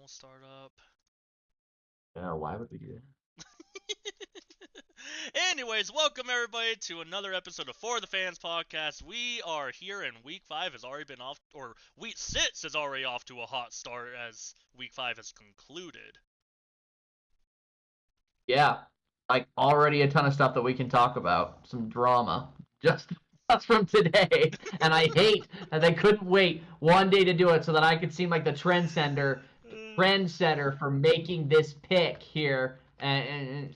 will start up. Yeah, why would we do that? Anyways, welcome everybody to another episode of For the Fans podcast. We are here, and Week 5 has already been off, or Week 6 is already off to a hot start as Week 5 has concluded. Yeah, like already a ton of stuff that we can talk about. Some drama. Just from today. And I hate that they couldn't wait one day to do it so that I could seem like the trendsetter for making this pick here and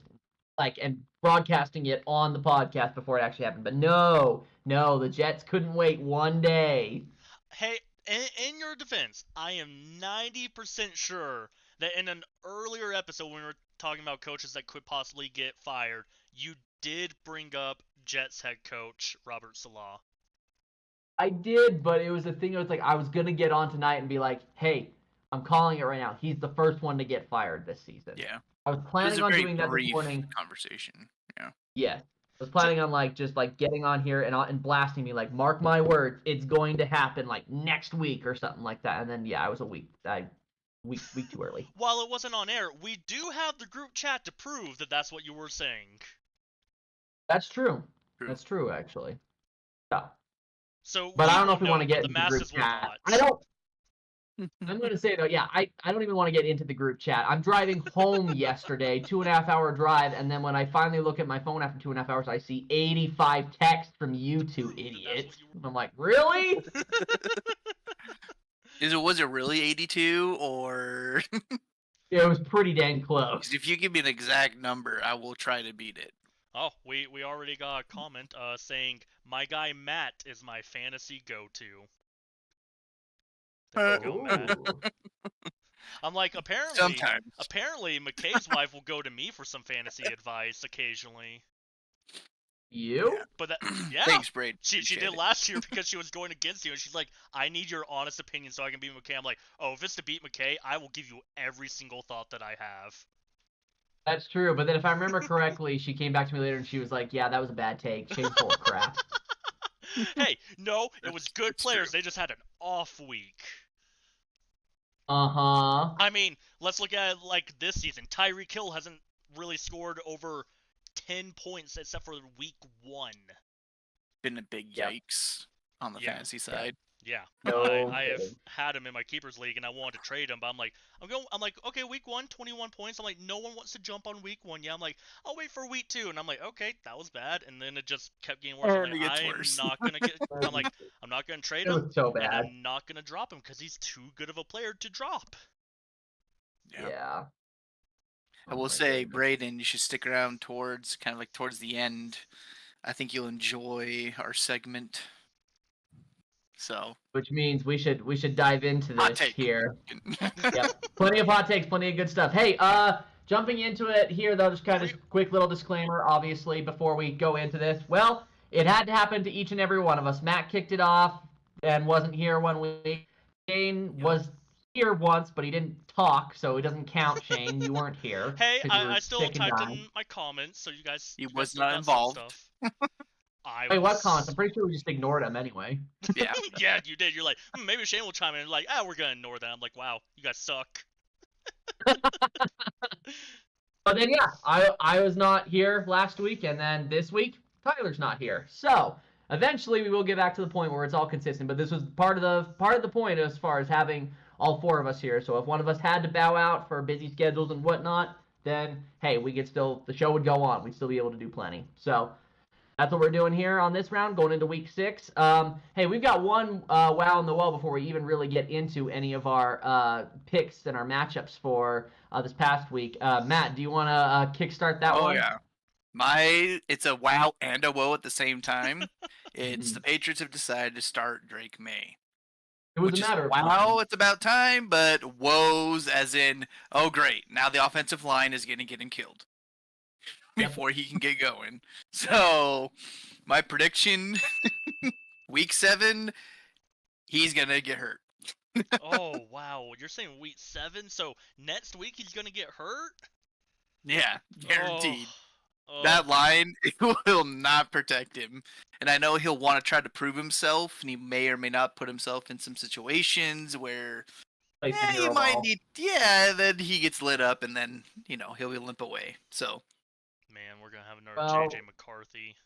broadcasting it on the podcast before it actually happened. But no, the Jets couldn't wait one day. Hey, in your defense, I am 90% sure that in an earlier episode when we were talking about coaches that could possibly get fired, you did bring up Jets head coach Robert Saleh. I did, but it was a thing. It was like I was gonna get on tonight and be like, "Hey, I'm calling it right now. He's the first one to get fired this season." Yeah, I was planning on doing that this morning. Conversation. Yeah. Yes, I was planning on just getting on here and blasting me like, "Mark my words, it's going to happen like next week or something like that." And then yeah, I was a week too early. While it wasn't on air, we do have the group chat to prove that that's what you were saying. That's true. That's true, actually. Yeah. So, but I don't know if we want to get the into the group masses will chat. not. I don't. I'm going to say, though, yeah, I don't even want to get into the group chat. I'm driving home yesterday, 2.5-hour drive, and then when I finally look at my phone after 2.5 hours, I see 85 texts from you two idiots. I'm like, really? Was it really 82, or? It was pretty dang close. If you give me an exact number, I will try to beat it. Oh, we already got a comment saying, my guy Matt is my fantasy go-to. There you go, Matt. I'm like, apparently McKay's wife will go to me for some fantasy advice occasionally. You? Yeah. But that, yeah. Thanks, Braid. She did last year because she was going against you, and she's like, I need your honest opinion so I can beat McKay. I'm like, oh, if it's to beat McKay, I will give you every single thought that I have. That's true, but then if I remember correctly, she came back to me later and she was like, yeah, that was a bad take. Shane's full of crap. Hey, no, it was good players. True. They just had an off week. Uh-huh. I mean, let's look at like this season. Tyreek Hill hasn't really scored over 10 points except for week 1. Been a big yikes on the fantasy side. Yeah, no, I have had him in my keepers league, and I wanted to trade him, but I'm like, okay, week 1, 21 points. I'm like, no one wants to jump on week 1. Yeah, I'm like, I'll wait for week 2, and I'm like, okay, that was bad, and then it just kept getting worse. I'm not gonna get. I'm not gonna trade him. It was so bad. And I'm not gonna drop him because he's too good of a player to drop. Yeah. I will say, Braden, you should stick around towards the end. I think you'll enjoy our segment. So, which means we should dive into this here. Yep. Plenty of hot takes, plenty of good stuff. Hey, jumping into it here though, just kind of quick little disclaimer, obviously, before we go into this. Well, it had to happen to each and every one of us. Matt kicked it off and wasn't here 1 week. Shane was here once, but he didn't talk, so it doesn't count. Shane, you weren't here. Hey, I still typed in my comments, so you guys. He was not involved. Wait, what comments? I'm pretty sure we just ignored him anyway. Yeah. Yeah, you did. You're like, maybe Shane will chime in. Like, we're gonna ignore that. I'm like, wow, you guys suck. But then yeah, I was not here last week, and then this week Tyler's not here. So eventually we will get back to the point where it's all consistent. But this was part of the point as far as having all 4 of us here. So if one of us had to bow out for busy schedules and whatnot, then hey, the show would go on. We'd still be able to do plenty. So that's what we're doing here on this round, going into week 6. Hey, we've got one wow in the well before we even really get into any of our picks and our matchups for this past week. Matt, do you want to kickstart that one? Oh, yeah. It's a wow and a woe at the same time. It's the Patriots have decided to start Drake May. It was a matter of wow, it's about time, but woes as in, oh, great. Now the offensive line is going to get him killed before he can get going. So, my prediction, week 7, he's going to get hurt. Oh, wow. You're saying week 7? So, next week he's going to get hurt? Yeah, guaranteed. That line will not protect him. And I know he'll want to try to prove himself, and he may or may not put himself in some situations where Plays the Yeah, you hero might ball. need. Yeah, then he gets lit up, and then he'll be limp away. So Man, we're gonna have another Well- JJ McCarthy.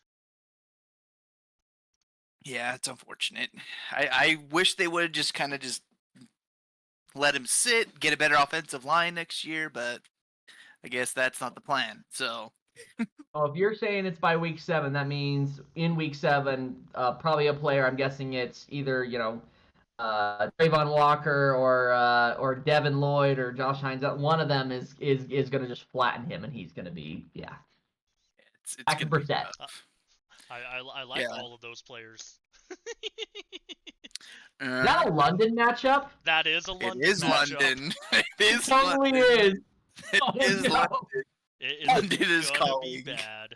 yeah, it's unfortunate. I wish they would have just kind of just let him sit, get a better offensive line next year, but I guess that's not the plan. So Well, if you're saying it's by week 7, that means in week 7, probably a player. I'm guessing it's either Trayvon Walker or Devin Lloyd or Josh Hines. One of them is going to just flatten him, and he's going to be it's back to gonna be Brissett. rough. I like Yeah. all of those players. Is that a London matchup? That is a It London is matchup. London. It is Totally London. is. It Oh, is no. London. It is London is gonna calling. be bad.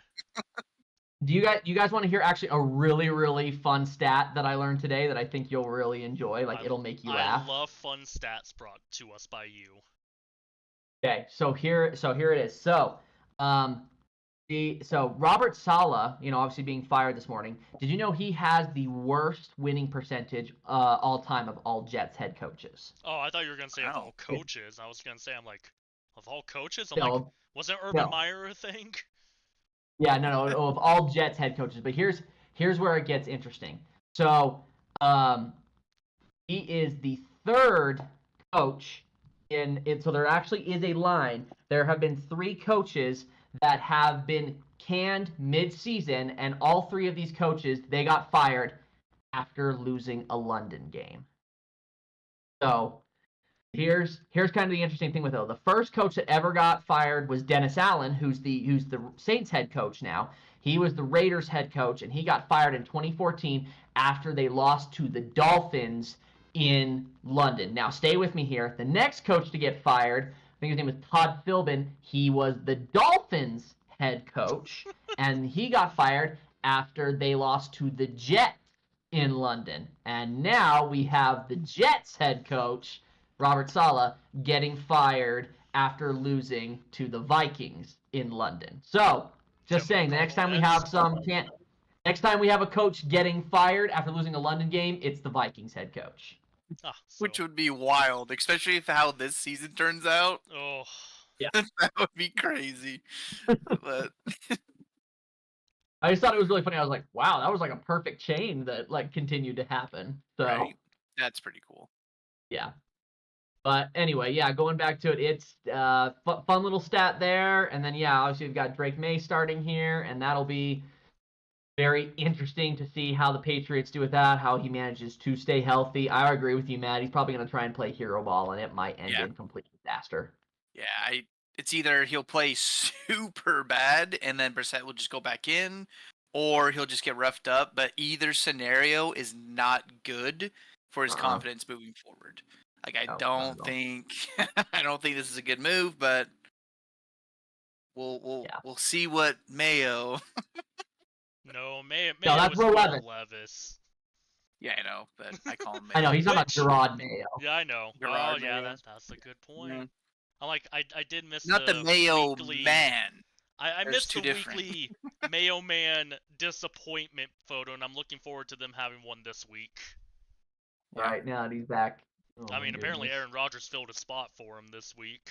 Do you guys want to hear actually a really, really fun stat that I learned today that I think you'll really enjoy? Like, it'll make you laugh. I love fun stats brought to us by you. Okay, so here it is. So, Robert Saleh, obviously being fired this morning. Did you know he has the worst winning percentage all time of all Jets head coaches? Oh, I thought you were gonna say of Wow. all coaches. I was gonna say, I'm like, of all coaches? I'm No, like, wasn't Urban no. Meyer a thing? Yeah, no, of all Jets head coaches. But here's where it gets interesting. So, he is the third coach so there actually is a line. There have been 3 coaches that have been canned mid-season, and all 3 of these coaches, they got fired after losing a London game. So here's kind of the interesting thing with it. The first coach that ever got fired was Dennis Allen, who's the Saints head coach now. He was the Raiders head coach, and he got fired in 2014 after they lost to the Dolphins in London. Now, stay with me here. The next coach to get fired, I think his name was Todd Philbin. He was the Dolphins head coach, and he got fired after they lost to the Jets in London. And now we have the Jets head coach, Robert Saleh, getting fired after losing to the Vikings in London. So, just saying, the next time we have next time we have a coach getting fired after losing a London game, it's the Vikings head coach. Ah, Which would be wild, especially if how this season turns out. Oh, That would be crazy. But I just thought it was really funny. I was like, wow, that was like a perfect chain that like continued to happen. So right, that's pretty cool. yeah. But anyway, yeah, going back to it, it's fun little stat there. And then, yeah, obviously we've got Drake May starting here, and that'll be very interesting to see how the Patriots do with that, how he manages to stay healthy. I agree with you, Matt. He's probably going to try and play hero ball, and it might end in complete disaster. Yeah, it's either he'll play super bad and then Brissett will just go back in, or he'll just get roughed up. But either scenario is not good for his confidence moving forward. Like I don't think this is a good move, but we'll see what Mayo. No, Mayo that's was Will Levis. Yeah, I know, but I call him Mayo. I know he's not Gerard Mayo. Yeah, I know. Gerard yeah, Mayo. that's a good point. Yeah. I'm like, I did miss Not the Mayo weekly, man. I There's missed two the different. weekly Mayo Man disappointment photo, and I'm looking forward to them having one this week. Right now that he's back. Oh, I mean, my apparently goodness. Aaron Rodgers filled a spot for him this week.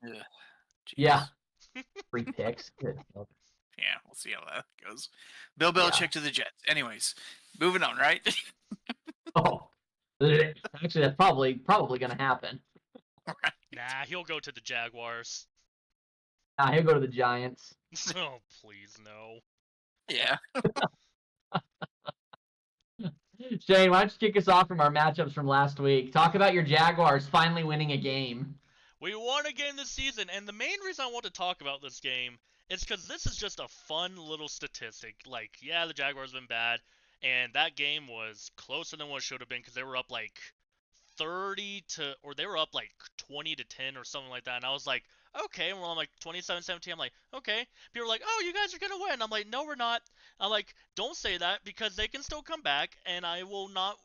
Ugh, Yeah. 3 picks. Good. Yeah, we'll see how that goes. Bill Belichick to the Jets. Anyways, moving on, right? Oh, actually, that's probably going to happen. Right. Nah, he'll go to the Jaguars. He'll go to the Giants. Oh, please, no. Yeah. Shane, why don't you kick us off from our matchups from last week? Talk about your Jaguars finally winning a game. We won a game this season, and the main reason I want to talk about this game is because this is just a fun little statistic. Like, yeah, the Jaguars have been bad, and that game was closer than what it should have been because they were up like 20 to 10 or something like that. And I was like, okay. Well, I'm like 27-17. I'm like, okay. People are like, oh, you guys are gonna win. I'm like, no, we're not. I'm like, don't say that because they can still come back, and I will not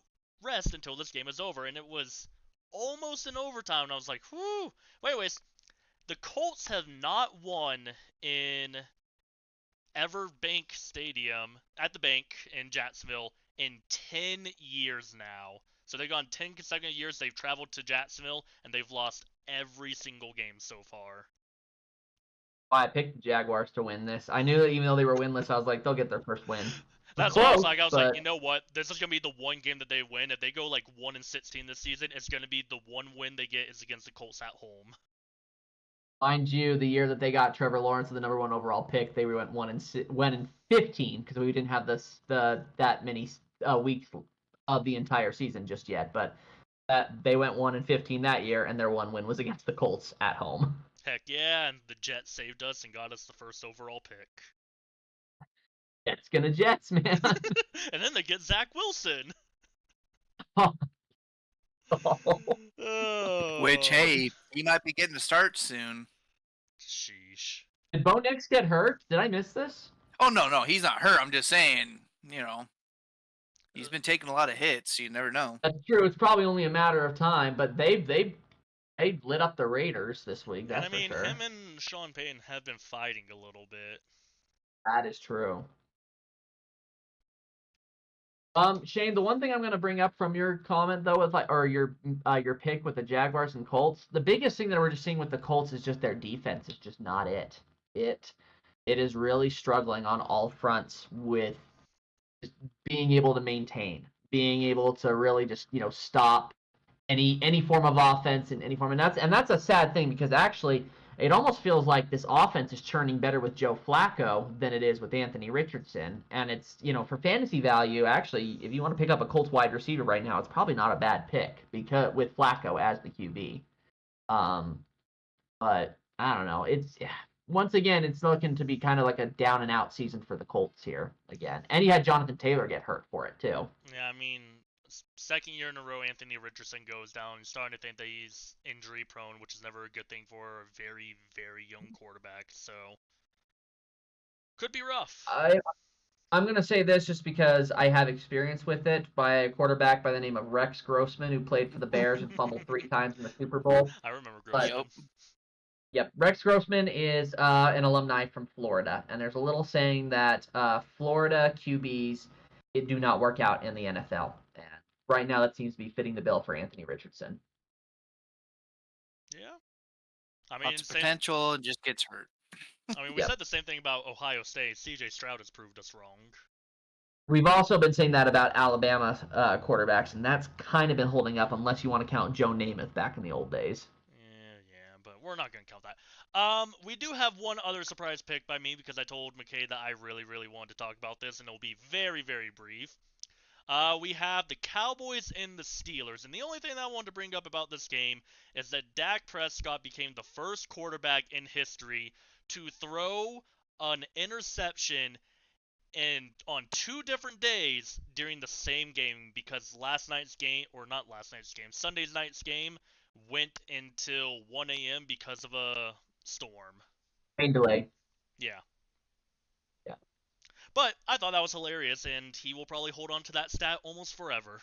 rest until this game is over. And it was almost in overtime, and I was like, whew. Wait. The Colts have not won in Everbank Stadium at the bank in Jacksonville in 10 years now. So they've gone 10 consecutive years. They've traveled to Jacksonville, and they've lost every single game so far. I picked the Jaguars to win this. I knew that even though they were winless, I was like, they'll get their first win. That's what I was Close, like. I was but like, you know what? This is gonna be the one game that they win. If they go like 1-16 this season, it's gonna be the one win they get is against the Colts at home. mind you, the year that they got Trevor Lawrence, the number 1 overall pick, they went 1-15 because we didn't have that many weeks of the entire season just yet. But they went 1-15 that year, and their one win was against the Colts at home. Heck yeah, and the Jets saved us and got us the first overall pick. Jets gonna Jets, man. And then they get Zach Wilson. Oh. Which, hey, he might be getting a start soon. Sheesh. Did Bo Nix get hurt? Did I miss this? Oh, no, he's not hurt. I'm just saying, he's been taking a lot of hits. You never know. That's true. It's probably only a matter of time, but they lit up the Raiders this week. That's And I mean, for sure. him and Sean Payton have been fighting a little bit. That is true. Shane, the one thing I'm going to bring up from your comment though, is your pick with the Jaguars and Colts. The biggest thing that we're just seeing with the Colts is just their defense is just not it. It is really struggling on all fronts with just being able to maintain, being able to really just stop any form of offense in any form, and that's a sad thing because actually it almost feels like this offense is churning better with Joe Flacco than it is with Anthony Richardson. And it's, for fantasy value, actually, if you want to pick up a Colts wide receiver right now, it's probably not a bad pick because with Flacco as the QB. But I don't know. Once again, it's looking to be kind of like a down and out season for the Colts here again. And you had Jonathan Taylor get hurt for it too. Yeah, I mean, second year in a row, Anthony Richardson goes down. You're starting to think that he's injury prone, which is never a good thing for a very, very young quarterback. So, could be rough. I'm going to say this just because I have experience with it by a quarterback by the name of Rex Grossman, who played for the Bears and fumbled 3 times in the Super Bowl. I remember Grossman. Yep, Rex Grossman is an alumni from Florida, and there's a little saying that Florida QBs do not work out in the NFL. And right now, that seems to be fitting the bill for Anthony Richardson. Yeah. I mean, Lots of potential and just gets hurt. I mean, we said the same thing about Ohio State. CJ Stroud has proved us wrong. We've also been saying that about Alabama quarterbacks, and that's kind of been holding up unless you want to count Joe Namath back in the old days. Yeah, but we're not going to count that. We do have one other surprise pick by me because I told McKay that I really, really wanted to talk about this, and it'll be very, very brief. We have the Cowboys and the Steelers, and the only thing that I wanted to bring up about this game is that Dak Prescott became the first quarterback in history to throw an interception on 2 different days during the same game, because Sunday's night's game went until 1 a.m. because of a storm. Rain delay. Yeah. Yeah. But I thought that was hilarious, and he will probably hold on to that stat almost forever.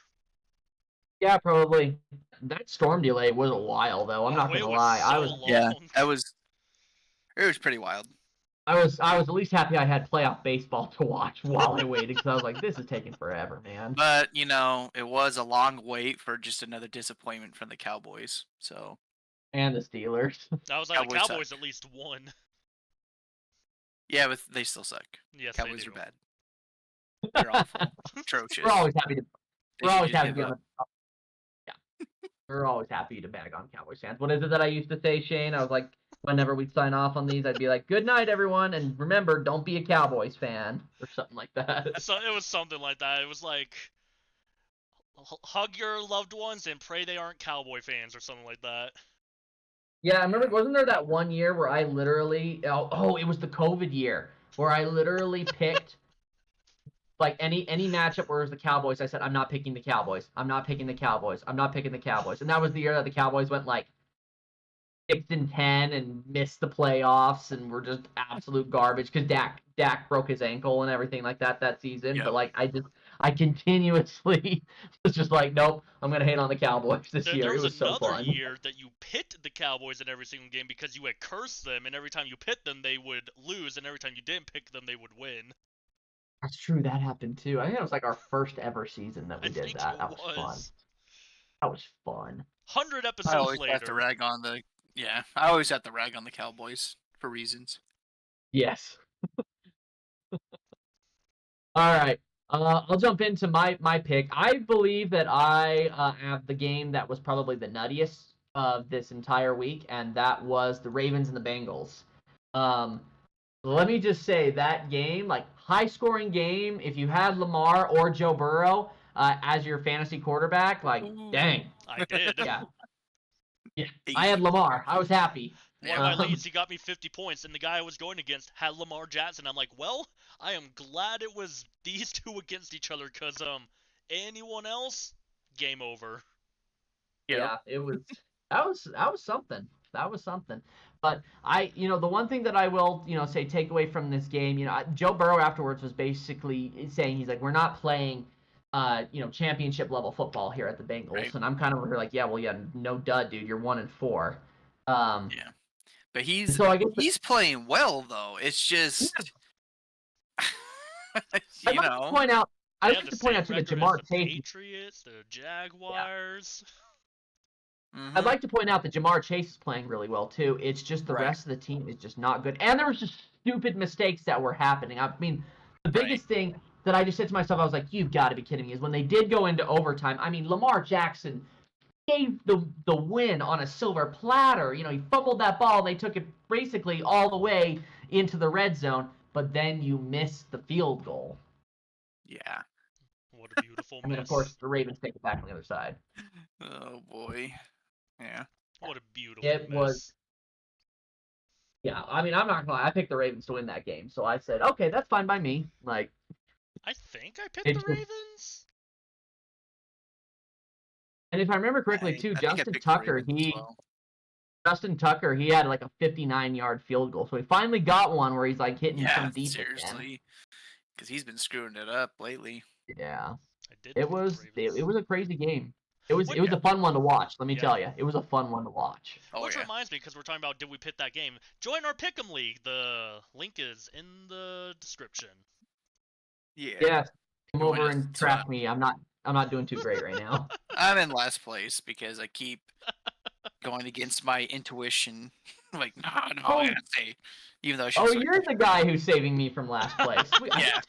Yeah, probably. That storm delay was a while, though. I'm not going to lie. It was pretty wild. I was at least happy I had playoff baseball to watch while I waited, because I was like, this is taking forever, man. But, it was a long wait for just another disappointment from the Cowboys. So. And the Steelers. I was like, the Cowboys at least won. Yeah, but they still suck. Yes, Cowboys they do. are bad. They're awful. Atrocious. We're always happy to be on Yeah. We're always happy to bag on Cowboys fans. What is it that I used to say, Shane? I was like, whenever we'd sign off on these, I'd be like, good night, everyone, and remember, don't be a Cowboys fan, or something like that. So it was something like that. It was like, hug your loved ones and pray they aren't Cowboy fans, or something like that. Yeah, I remember, wasn't there that one year where I literally, it was the COVID year, where I literally picked, like, any matchup where it was the Cowboys, I said, I'm not picking the Cowboys. I'm not picking the Cowboys. I'm not picking the Cowboys. And that was the year that the Cowboys went, like, 6-10 and missed the playoffs and were just absolute garbage because Dak broke his ankle and everything like that season. Yep. But like I continuously was just like, nope, I'm gonna hate on the Cowboys this year. It was so fun. There was another year that you pit the Cowboys in every single game because you had cursed them, and every time you pit them they would lose, and every time you didn't pick them they would win. That's true. That happened too. I think it was like our first ever season that we did that. That was fun. That was fun. 100 I episodes always later. have to rag on the I always have to rag on the Cowboys for reasons. Yes. All right. I'll jump into my pick. I believe that I have the game that was probably the nuttiest of this entire week, and that was the Ravens and the Bengals. Let me just say that game, like high-scoring game, if you had Lamar or Joe Burrow as your fantasy quarterback, like, Ooh. dang. I did. Yeah. Yeah. I had Lamar. I was happy. One of my leads, he got me 50 points, and the guy I was going against had Lamar Jackson. I'm like, well, I am glad it was these two against each other, because anyone else, game over. Yeah, it was that was something. That was something. But the one thing that I will, say take away from this game, Joe Burrow afterwards was basically saying he's like, we're not playing championship level football here at the Bengals. Right. And I'm kind of like, yeah, well, yeah, no dud, dude. You're 1-4. Yeah. But he's playing well though. It's just I'd like to point out They I'd have like the to point same out to the record Jamar as the Chase. Patriots, the Jaguars. I'd like to point out that Jamar Chase is playing really well too. It's just the rest of the team is just not good, and there was just stupid mistakes that were happening. I mean, the biggest thing that I just said to myself, I was like, "You've got to be kidding me!" Is when they did go into overtime. I mean, Lamar Jackson gave the win on a silver platter. He fumbled that ball. They took it basically all the way into the red zone, but then you missed the field goal. Yeah. What a beautiful And then, of course, the Ravens take it back on the other side. Oh boy. Yeah. What a beautiful It was. Yeah, I mean, I'm not gonna lie. I picked the Ravens to win that game, so I said, okay, that's fine by me. Like, I think I picked the Ravens. And if I remember correctly, too, Justin Tucker, he had like a 59-yard field goal, so he finally got one where he's like hitting some deep. Seriously, because he's been screwing it up lately. Yeah, it was a crazy game. It was a fun one to watch. Let me tell you, it was a fun one to watch. Which reminds me, because we're talking about did we pick that game? Join our Pick'em League. The link is in the description. Yeah. Yeah, come over and trash me. I'm not doing too great right now. I'm in last place because I keep going against my intuition. Like, no, I gotta say, even though you're the guy who's saving me from last place.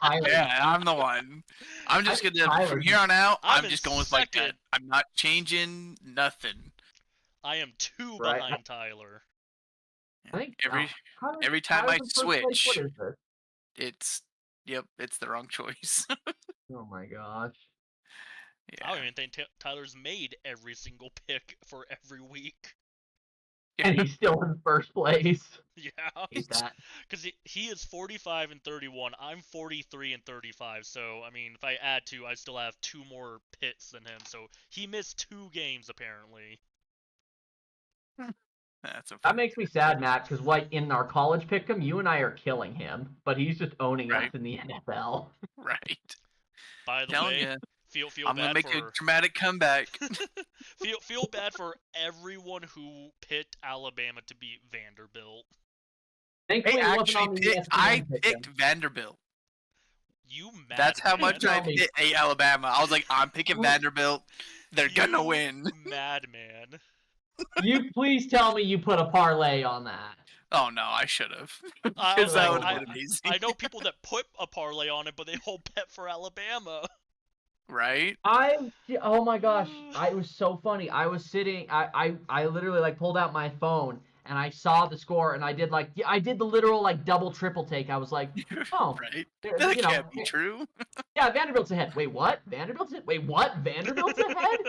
I'm the one. I'm just gonna from here on out. I'm just going with my gut. I'm not changing nothing. I am 2 behind Tyler. I think every time I switch, it's the wrong choice. Oh my gosh. Yeah. I don't even think Tyler's made every single pick for every week. And he's still in first place. Yeah. Because he is 45 and 31. I'm 43 and 35. So, I mean, if I add 2, I still have 2 more pits than him. So, he missed 2 games, apparently. That makes me sad, Matt, because in our college pick'em, you and I are killing him, but he's just owning us in the NFL. Right. By the way, feel I'm bad gonna make a dramatic comeback. feel bad for everyone who picked Alabama to beat Vanderbilt. I picked Vanderbilt. That's how much I picked Alabama. I was like, I'm picking Vanderbilt. They're gonna win. Madman. You please tell me you put a parlay on that. Oh no, I should have. I know people that put a parlay on it, but they all bet for Alabama. Right? Oh my gosh, it was so funny. I was sitting, I literally pulled out my phone and I saw the score and I did the literal double triple take. I was like, oh, right. That can't be true. Yeah, Vanderbilt's ahead. Wait, what? Vanderbilt's ahead? Wait, what? Vanderbilt's ahead?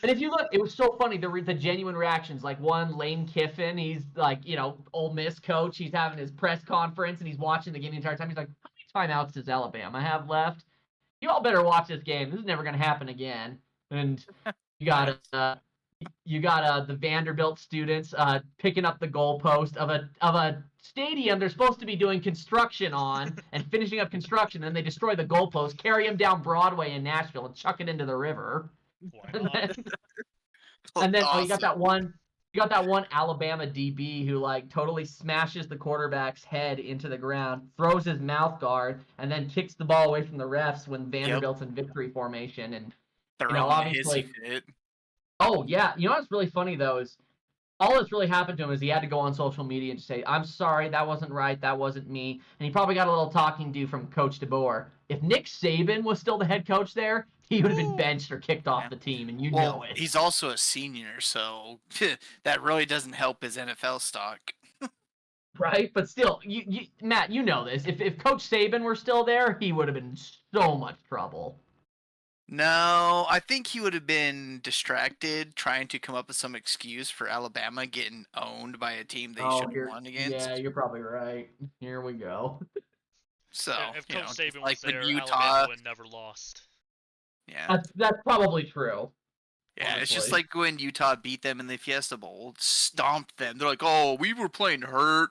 And if you look, it was so funny, the genuine reactions. One, Lane Kiffin, he's Ole Miss coach. He's having his press conference and he's watching the game the entire time. He's like, how many timeouts does Alabama have left? You all better watch this game. This is never going to happen again. And you got the Vanderbilt students picking up the goalpost of a stadium they're supposed to be doing construction on and finishing up construction. And they destroy the goalpost, carry them down Broadway in Nashville, and chuck it into the river. And then awesome. You got that one Alabama DB who totally smashes the quarterback's head into the ground, throws his mouth guard, and then kicks the ball away from the refs when Vanderbilt's in victory formation, and Throw You know, him in a obviously- hissy fit. Oh yeah, you know what's really funny though is all that's really happened to him is he had to go on social media and say, "I'm sorry, that wasn't right, that wasn't me," and he probably got a little talking to from Coach DeBoer. If Nick Saban was still the head coach there, he would have been benched or kicked off the team, and you know it. He's also a senior, so that really doesn't help his NFL stock. Right? But still, you Matt, you know this. If Coach Saban were still there, he would have been in so much trouble. No, I think he would have been distracted trying to come up with some excuse for Alabama getting owned by a team they should have won against. Yeah, you're probably right. Here we go. So, If you know, Coach Saban like was when there, Utah, Alabama would never lost. yeah, That's probably true. yeah, it's just honestly. like when Utah beat them in the Fiesta Bowl, stomped them. They're like, "Oh, we were playing hurt.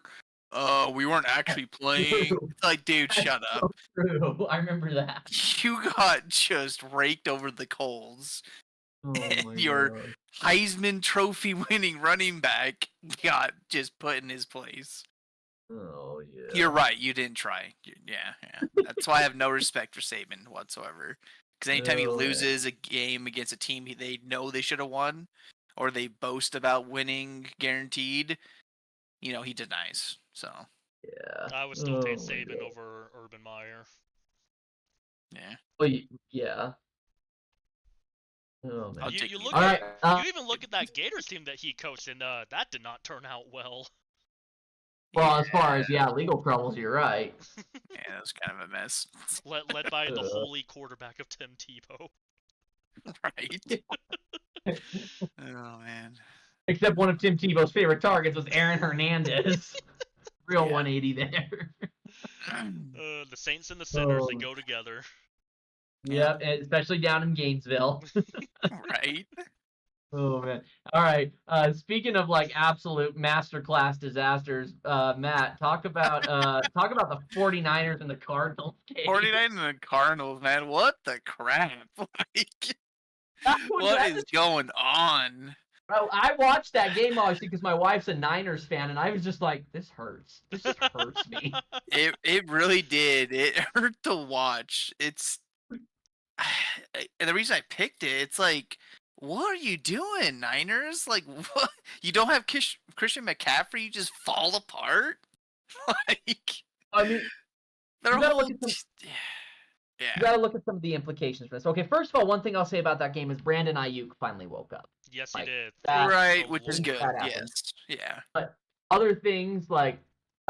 We weren't actually playing." It's like, dude, shut up. True. I remember that. You got just raked over the coals. Oh my Your God. Heisman Trophy winning running back got just put in his place. Oh yeah. You're right. You didn't try. Yeah. That's why I have no respect for Saban whatsoever. Because anytime he Oh, yeah. loses a game against a team they know they should have won, or they boast about winning guaranteed, you know, he denies. So, Yeah. I would still take Oh, my Saban God. over Urban Meyer. yeah. Well, yeah. Oh man. I'll You, take you you. look All at right. you even look at that Gators team that he coached, and that did not turn out well. Well, as far as legal troubles, you're right. Yeah, that was kind of a mess. Led by the Ugh. holy quarterback of Tim Tebow. Right? Oh, man. Except one of Tim Tebow's favorite targets was Aaron Hernandez. Real Yeah. 180 there. The Saints and the Sinners, they Oh. go together. Yep, and especially down in Gainesville. Right? Oh man. All right. Speaking of like absolute masterclass disasters, Matt, talk about the 49ers and the Cardinals game. 49 and the Cardinals, man. What the crap? Like, what is going on? Bro, I watched that game obviously because my wife's a Niners fan, and I was just like, this hurts. This just hurts me. It really did. It hurt to watch. It's and the reason I picked it, it's like, what are you doing, Niners? Like, what? You don't have Christian McCaffrey? You just fall apart? Like, I mean, their you gotta whole look at yeah. you gotta look at some of the implications for this. Okay, first of all, one thing I'll say about that game is Brandon Ayuk finally woke up. Yes, Like, he did. that- Right, the which is Lord. good. That happened. Yes. Yeah. Other things like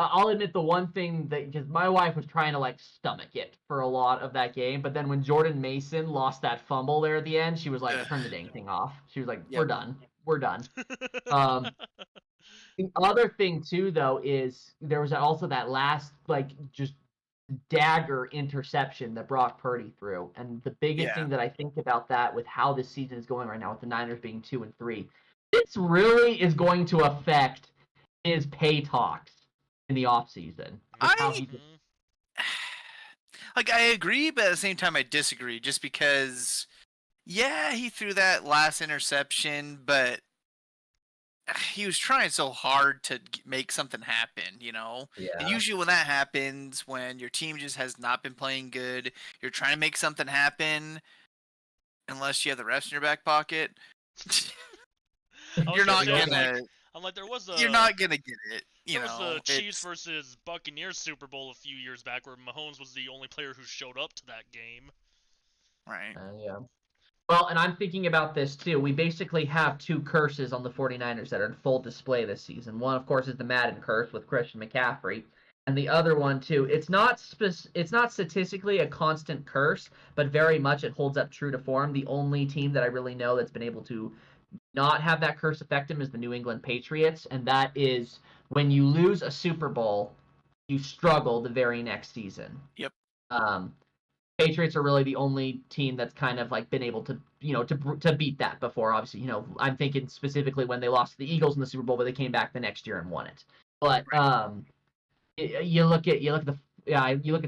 I'll admit the one thing that because my wife was trying to like stomach it for a lot of that game, but then when Jordan Mason lost that fumble there at the end, she was like, Ugh. "Turn the dang thing off." She was like, Yep. "We're done." The other thing too, though, is there was also that last like just dagger interception that Brock Purdy threw, and the biggest Yeah. thing that I think about that with how this season is going right now, with the Niners being 2-3, this really is going to affect his pay talks in the offseason. Like, I agree, but at the same time, I disagree. Just because, yeah, he threw that last interception, but he was trying so hard to make something happen, you know? And Yeah. usually when that happens, when your team just has not been playing good, you're trying to make something happen, unless you have the refs in your back pocket, you're not gonna. I'm like, there was You're not gonna get it. You There was know, the Chiefs it's- versus Buccaneers Super Bowl a few years back where Mahomes was the only player who showed up to that game. right. Yeah. Well, and I'm thinking about this too. We basically have two curses on the 49ers that are in full display this season. One, of course, is the Madden curse with Christian McCaffrey. And the other one too, it's not statistically a constant curse, but very much it holds up true to form. The only team that I really know that's been able to not have that curse affect them is the New England Patriots, and that is when you lose a Super Bowl, you struggle the very next season. Yep. Patriots are really the only team that's kind of like been able to, to beat that before. Obviously, I'm thinking specifically when they lost to the Eagles in the Super Bowl, but they came back the next year and won it. But you look at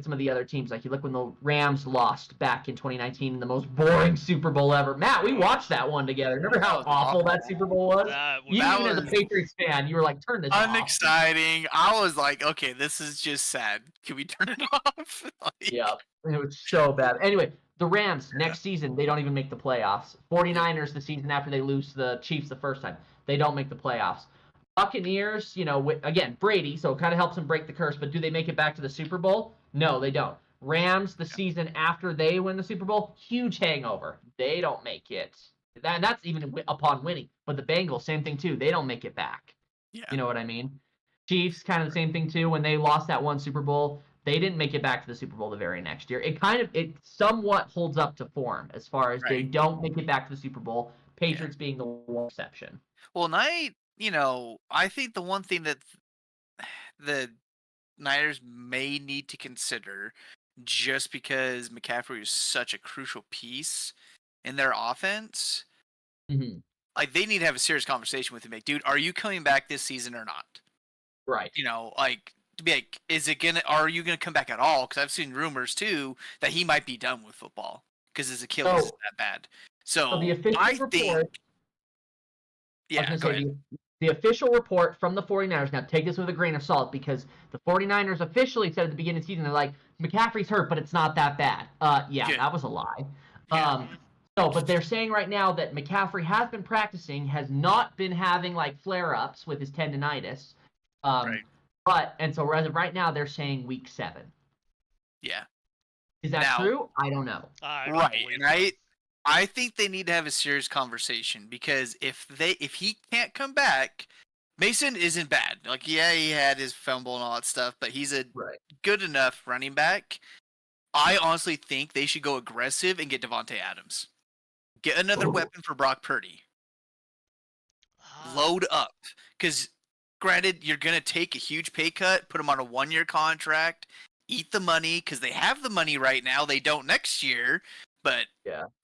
some of the other teams. Like you look when the Rams lost back in 2019 in the most boring Super Bowl ever. Matt, we watched that one together. Remember how awful that Super Bowl was? That was, Even as a was Patriots fan, you were like, "Turn this off." unexciting. I was like, okay, this is just sad. Can we turn it off? Like, Yeah, it was so bad. Anyway, The Rams, next season, they don't even make the playoffs. 49ers, the season after they lose to the Chiefs the first time, they don't make the playoffs. Buccaneers, again, Brady, so it kind of helps them break the curse, but do they make it back to the Super Bowl? No, they don't. Rams, the season after they win the Super Bowl, huge hangover. They don't make it. That's even upon winning. But the Bengals, same thing too. They don't make it back. Yeah. You know what I mean? Chiefs, kind of the same thing too. When they lost that one Super Bowl, they didn't make it back to the Super Bowl the very next year. It somewhat holds up to form as far as they don't make it back to the Super Bowl. Patriots being the one exception. Well, I think the one thing that the Niners may need to consider, just because McCaffrey is such a crucial piece in their offense, like they need to have a serious conversation with him. Like, dude, are you coming back this season or not? Right. To be like, are you gonna come back at all? Because I've seen rumors too that he might be done with football because his Achilles is that bad. So the official report. Yeah, go ahead. The official report from the 49ers, now take this with a grain of salt, because the 49ers officially said at the beginning of the season, they're like, McCaffrey's hurt, but it's not that bad. That was a lie. Yeah. But they're saying right now that McCaffrey has been practicing, has not been having flare-ups with his tendonitis. And so as of right now, they're saying week 7. Yeah. Is that true? I don't know. I think they need to have a serious conversation, because if he can't come back, Mason isn't bad. Like, yeah, he had his fumble and all that stuff, but he's a good enough running back. I honestly think they should go aggressive and get Davante Adams. Get another weapon for Brock Purdy. Load up. Because, granted, you're going to take a huge pay cut, put him on a 1-year contract, eat the money, because they have the money right now. They don't next year. But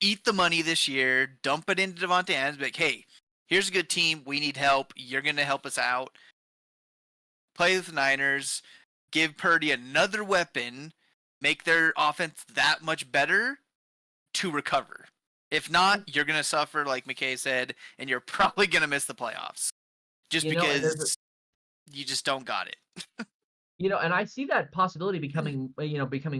eat the money this year, dump it into Davante Adams, be like, hey, here's a good team. We need help. You're going to help us out. Play with the Niners. Give Purdy another weapon. Make their offense that much better to recover. If not, you're going to suffer, like McKay said, and you're probably going to miss the playoffs. Just because you just don't got it. And I see that possibility becoming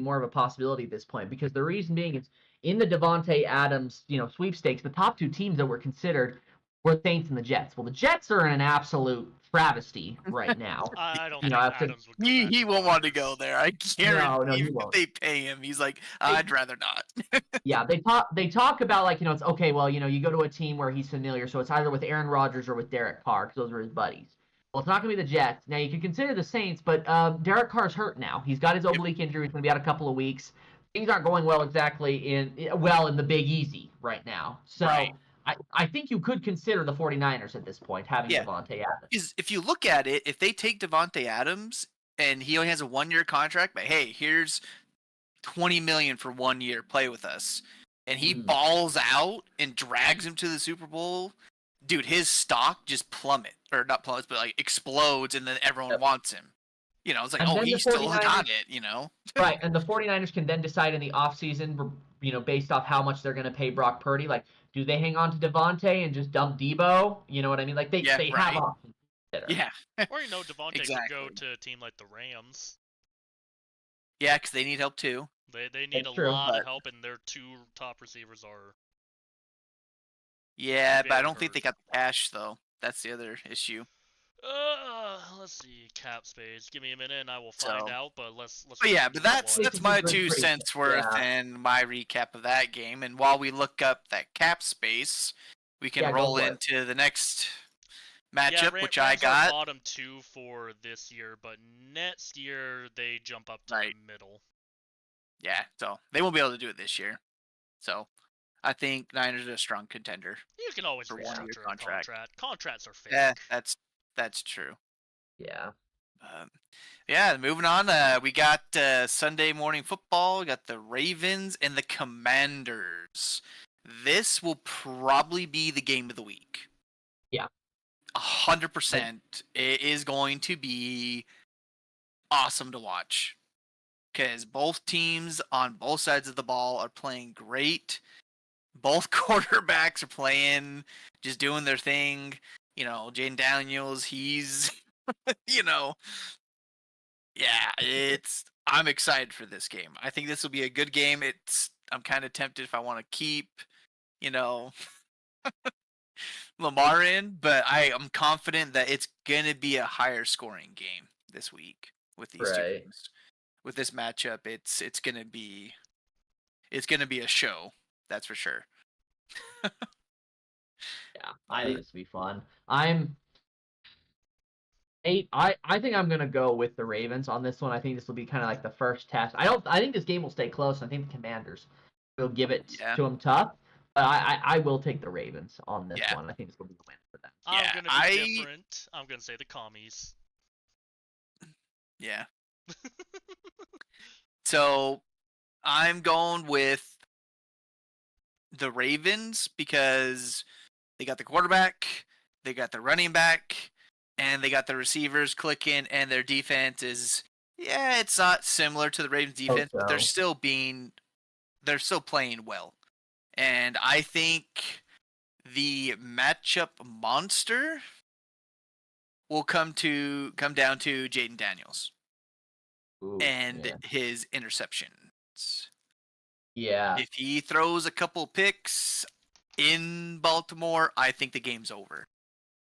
more of a possibility at this point, because the reason being is in the Davante Adams, sweepstakes, the top 2 teams that were considered were Saints and the Jets. Well, the Jets are in an absolute travesty right now. I don't think Adams would go back. He won't want to go there. I guarantee he won't. If they pay him, he's like, I'd rather not. They talk about it's okay, well, you go to a team where he's familiar, so it's either with Aaron Rodgers or with Derek Carr, because those are his buddies. Well, it's not going to be the Jets. Now, you can consider the Saints, but Derek Carr's hurt now. He's got his oblique injury. He's going to be out a couple of weeks. Things aren't going well exactly in the Big Easy right now. So I think you could consider the 49ers at this point having Davante Adams. Because if you look at it, if they take Davante Adams and he only has a 1-year contract, but hey, here's $20 million for 1 year, play with us, and he balls out and drags him to the Super Bowl, dude, his stock just explodes, and then everyone wants him. It's like, he still got it, Right, and the 49ers can then decide in the offseason, based off how much they're going to pay Brock Purdy, do they hang on to Davante and just dump Debo? You know what I mean? They have options. Yeah. Or, Davante could go to a team like the Rams. Yeah, because they need help too. They need lot of help, and their 2 top receivers are... Yeah, but I don't think they got the cash, though. That's the other issue. Let's see, cap space. Give me a minute, and I will find out. But let's. But that's my 2 cents worth and my recap of that game. And while we look up that cap space, we can roll into the next matchup, which I got. Bottom 2 for this year, but next year they jump up to the middle. Yeah, so they won't be able to do it this year. So I think Niners are a strong contender. You can always restructure a contract. Contracts are fake. Yeah, that's true. Yeah. Moving on. We got Sunday morning football. We got the Ravens and the Commanders. This will probably be the game of the week. Yeah. 100%. It is going to be awesome to watch, because both teams on both sides of the ball are playing great. Both quarterbacks are playing, just doing their thing. Jaden Daniels, he's, I'm excited for this game. I think this will be a good game. I'm kind of tempted if I want to keep, you know, Lamar in, but I am confident that it's gonna be a higher scoring game this week with these two Right. teams. With this matchup, it's gonna be a show. That's for sure. Yeah, I think this will be fun. I'm 8. I think I'm gonna go with the Ravens on this one. I think this will be kind of like the first test. I think this game will stay close. I think the Commanders will give it Yeah. to them tough. But I will take the Ravens on this Yeah. one. I think this will be a win for them. I'm Yeah, gonna be different. I'm gonna say the commies. Yeah. So I'm going with the Ravens because they got the quarterback, they got the running back, and they got the receivers clicking, and their defense is, yeah, it's not similar to the Ravens defense, but they're so. still playing well. And I think the matchup monster will come down to Jaden Daniels Ooh, and yeah. his interceptions. Yeah. If he throws a couple picks in Baltimore, I think the game's over.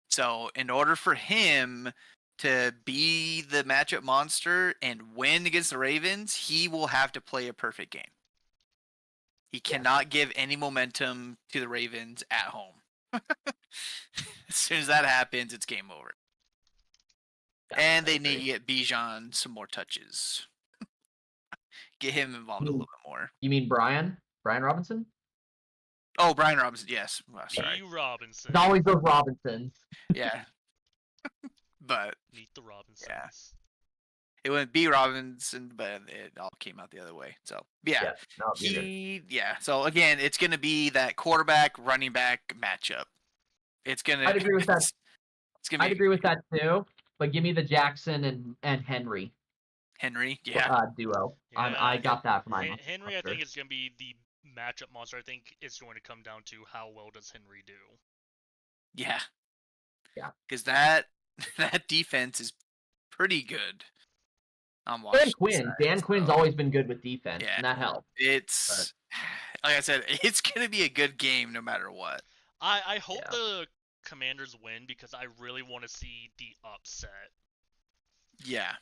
So in order for him to be the matchup monster and win against the Ravens, he will have to play a perfect game. He cannot give any momentum to the Ravens at home. As soon as that happens, it's game over. Yeah, And I they need agree. to get Bijan some more touches. Get him involved a little bit more. You mean Brian? Brian Robinson? Oh, Brian Robinson, yes. Oh, sorry. B. Robinson. It's always those Robinsons. Yeah. But Meet the Robinsons. Yeah. It went B. Robinson, but it all came out the other way. So yeah, So again, it's gonna be that quarterback running back matchup. It's gonna. I'd agree with that. It's gonna be I'd agree with that too. But give me the Jackson and Henry Henry. Yeah. duo. Yeah, I got that for my Henry. I think is going to be the matchup monster. I think it's going to come down to how well does Henry do. Yeah. Yeah. Because that defense is pretty good. Dan Quinn's always been good with defense, Yeah. and that helps. It's like I said, it's gonna be a good game no matter what. I hope the Commanders win because I really want to see the upset. Yeah.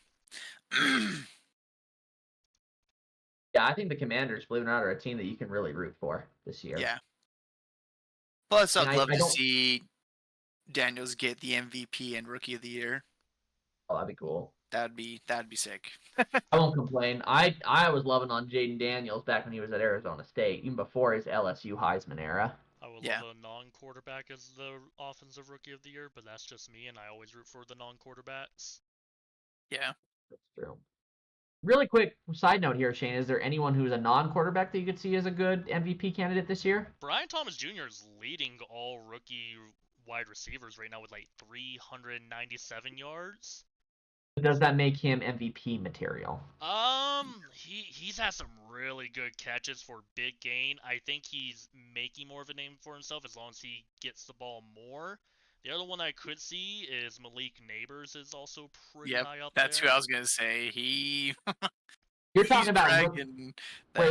Yeah, I think the Commanders, believe it or not, are a team that you can really root for this year. Yeah. Plus, I'd love to don't- see Daniels get the MVP and Rookie of the Year. Oh, that'd be cool. That'd be sick. I won't complain. I was loving on Jaden Daniels back when he was at Arizona State, even before his LSU Heisman era. I would love a non-quarterback as the offensive Rookie of the Year, but that's just me, and I always root for the non-quarterbacks. Yeah. That's true. Really quick side note here, Shane. Is there anyone who's a non-quarterback that you could see as a good MVP candidate this year? Brian Thomas Jr. is leading all rookie wide receivers right now with like 397 yards. Does that make him MVP material? He's had some really good catches for big gain. I think he's making more of a name for himself as long as he gets the ball more. The other one I could see is Malik Neighbors is also pretty high up That's there. who I was gonna say. You're talking about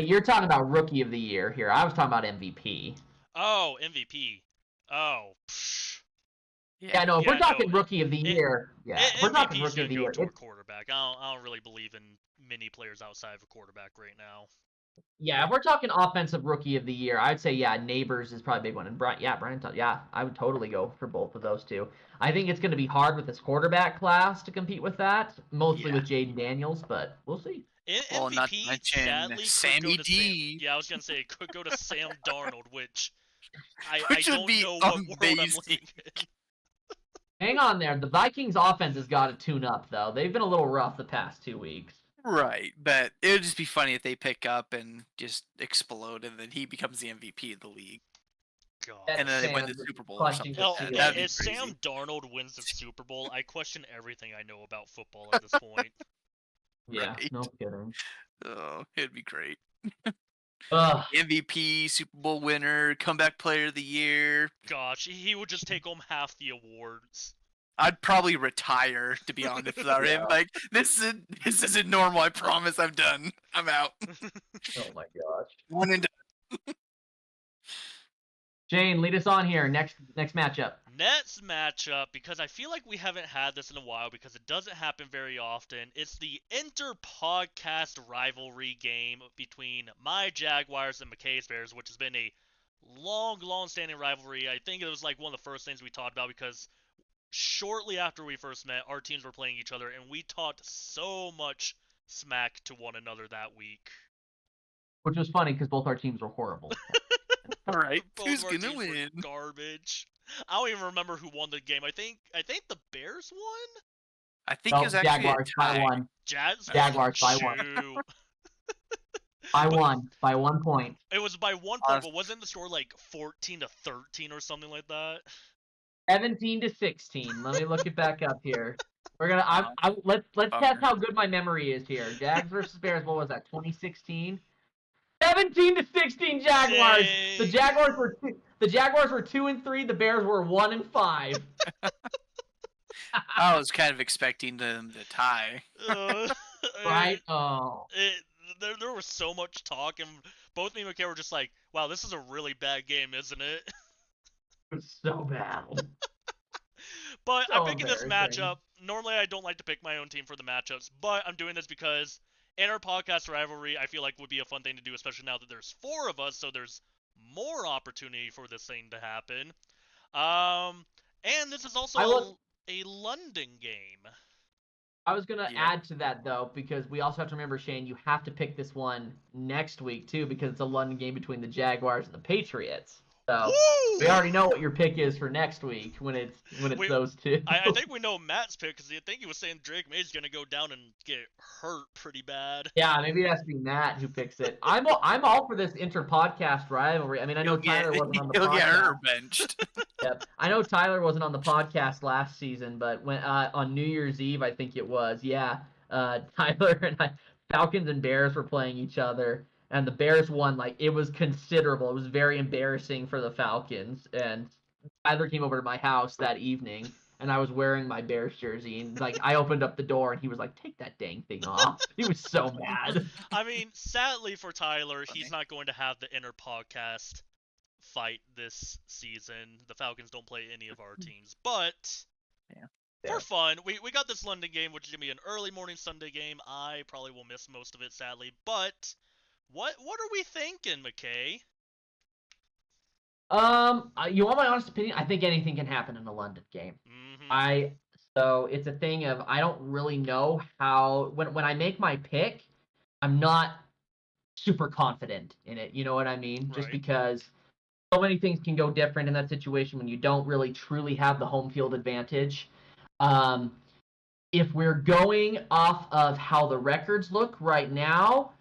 you're talking about Rookie of the Year here. I was talking about MVP. Oh, MVP. Oh. Yeah, no. If we're talking Rookie of the Year, we're talking Rookie of the Year. To a quarterback. I don't really believe in many players outside of a quarterback right now. Yeah, if we're talking offensive Rookie of the Year, I'd say Neighbors is probably a big one. And Brian, I would totally go for both of those two. I think it's going to be hard with this quarterback class to compete with that, mostly with Jaden Daniels, but we'll see. MVP, not to mention sadly, Sammy D. I was going to say it could go to Sam Darnold, which I would don't be know what world I'm amazing. living in. Hang on there. The Vikings offense has got to tune up, though. They've been a little rough the past 2 weeks. Right, but it would just be funny if they pick up and just explode, and then he becomes the MVP of the league. God. And then they win the Super Bowl or something. If Sam Darnold wins the Super Bowl, I question everything I know about football at this point. Yeah, Right. no kidding. Oh, it'd be great. MVP, Super Bowl winner, comeback player of the year. Gosh, he would just take home half the awards. I'd probably retire, to be honest, without him. Like, this isn't normal. I promise I'm done. I'm out. Oh my gosh. One and done. Shane, lead us on here. Next matchup. Next matchup, because I feel like we haven't had this in a while because it doesn't happen very often. It's the inter-podcast rivalry game between my Jaguars and McKay's Bears, which has been a long-standing rivalry. I think it was like one of the first things we talked about because shortly after we first met, our teams were playing each other, and we talked so much smack to one another that week. Which was funny because both our teams were horrible. All right, Both who's of our gonna teams were win? garbage. I don't even remember who won the game. I think the Bears won. I think No, it was actually Jaguars a by tie. one. Jaguars by one. Shoo. By 1 point. It was by 1 point, but wasn't the score like 14-13 or something like that? 17-16. Let me look it back up here. We're gonna. Let's test how good my memory is here. Jags versus Bears. What was that? 2016. 17-16 Jaguars. Dang. The Jaguars were 2-3. The Bears were 1-5. I was kind of expecting them to tie. Right? Oh. There was so much talk, and both me and McKay were just like, wow, this is a really bad game, isn't it? It was so bad. But So I'm picking this embarrassing. matchup. Normally, I don't like to pick my own team for the matchups, but I'm doing this because in our podcast rivalry, I feel like would be a fun thing to do, especially now that there's 4 of us, so there's more opportunity for this thing to happen. And this is also a London game. I was gonna Yeah. add to that though, because we also have to remember, Shane, you have to pick this one next week too, because it's a London game between the Jaguars and the Patriots. So Woo! we already know what your pick is for next week when it's those two. I think we know Matt's pick because I think he was saying Drake May's gonna go down and get hurt pretty bad. Yeah, maybe it has to be Matt who picks it. I'm all for this inter-podcast rivalry. I mean, I know Tyler wasn't on the He'll podcast. get her benched. Yep. I know Tyler wasn't on the podcast last season, but when on New Year's Eve, I think it was, yeah, Tyler and Falcons and Bears were playing each other, and the Bears won. Like, it was considerable. It was very embarrassing for the Falcons, and Tyler came over to my house that evening, and I was wearing my Bears jersey, and like I opened up the door, and he was like, "Take that dang thing off." He was so mad. I mean, sadly for Tyler, Funny. he's not going to have the inner podcast fight this season. The Falcons don't play any of our teams, but Yeah. for fun, we got this London game, which is gonna be an early morning Sunday game. I probably will miss most of it, sadly. But what are we thinking, McKay? You want my honest opinion? I think anything can happen in a London game. Mm-hmm. So it's a thing of I don't really know how when I make my pick, I'm not super confident in it. You know what I mean? Just Right. because so many things can go different in that situation when you don't really truly have the home field advantage. If we're going off of how the records look right now,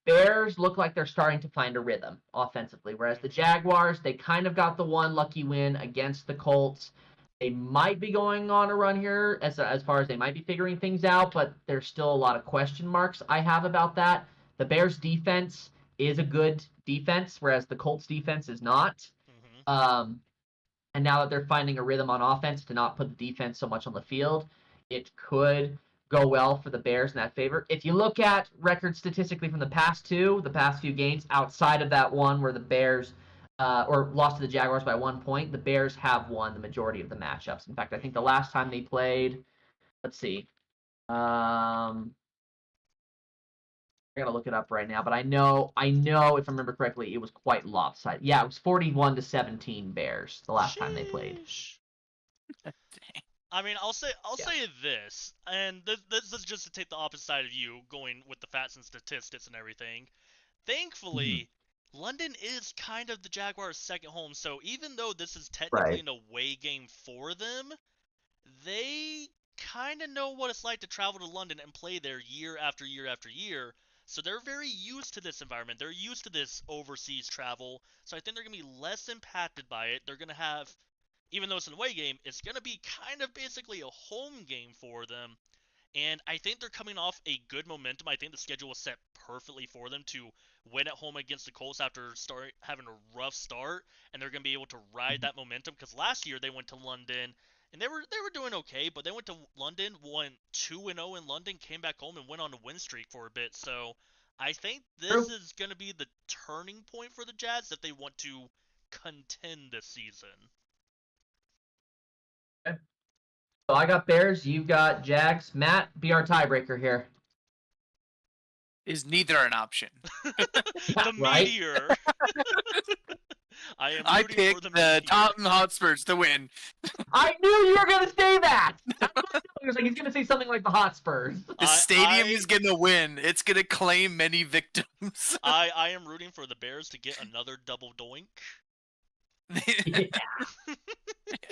Bears look like they're starting to find a rhythm offensively, whereas the Jaguars, they kind of got the one lucky win against the Colts. They might be going on a run here as far as they might be figuring things out, but there's still a lot of question marks I have about that. The Bears defense is a good defense, whereas the Colts defense is not. Mm-hmm. And now that they're finding a rhythm on offense to not put the defense so much on the field, it could go well for the Bears in that favor. If you look at records statistically from the past few games, outside of that one where the Bears or lost to the Jaguars by 1 point, the Bears have won the majority of the matchups. In fact, I think the last time they played, let's see, I gotta look it up right now, but I know if I remember correctly, it was quite lopsided. Yeah, it was 41-17 Bears the last time they played. Sheesh. I mean, I'll say this, and this is just to take the opposite side of you, going with the facts and statistics and everything. Thankfully, London is kind of the Jaguars' second home, so even though this is technically an away game for them, they kind of know what it's like to travel to London and play there year after year after year. So they're very used to this environment. They're used to this overseas travel. So I think they're going to be less impacted by it. They're going to have, even though it's an away game, it's going to be kind of basically a home game for them. And I think they're coming off a good momentum. I think the schedule was set perfectly for them to win at home against the Colts after having a rough start. And they're going to be able to ride that momentum because last year they went to London and they were doing okay, but they went to London, won 2-0 in London, came back home and went on a win streak for a bit. So I think this True. is going to be the turning point for the Jazz if they want to contend this season. So I got Bears, you've got Jags. Matt, be our tiebreaker here. Is neither an option. The right? Meteor. I am I rooting picked for the the Meteor. Tottenham Hotspurs to win. I knew you were going to say that. He was like, he's going to say something like the Hotspurs. The stadium is going to win. It's going to claim many victims. I am rooting for the Bears to get another double doink. Yeah.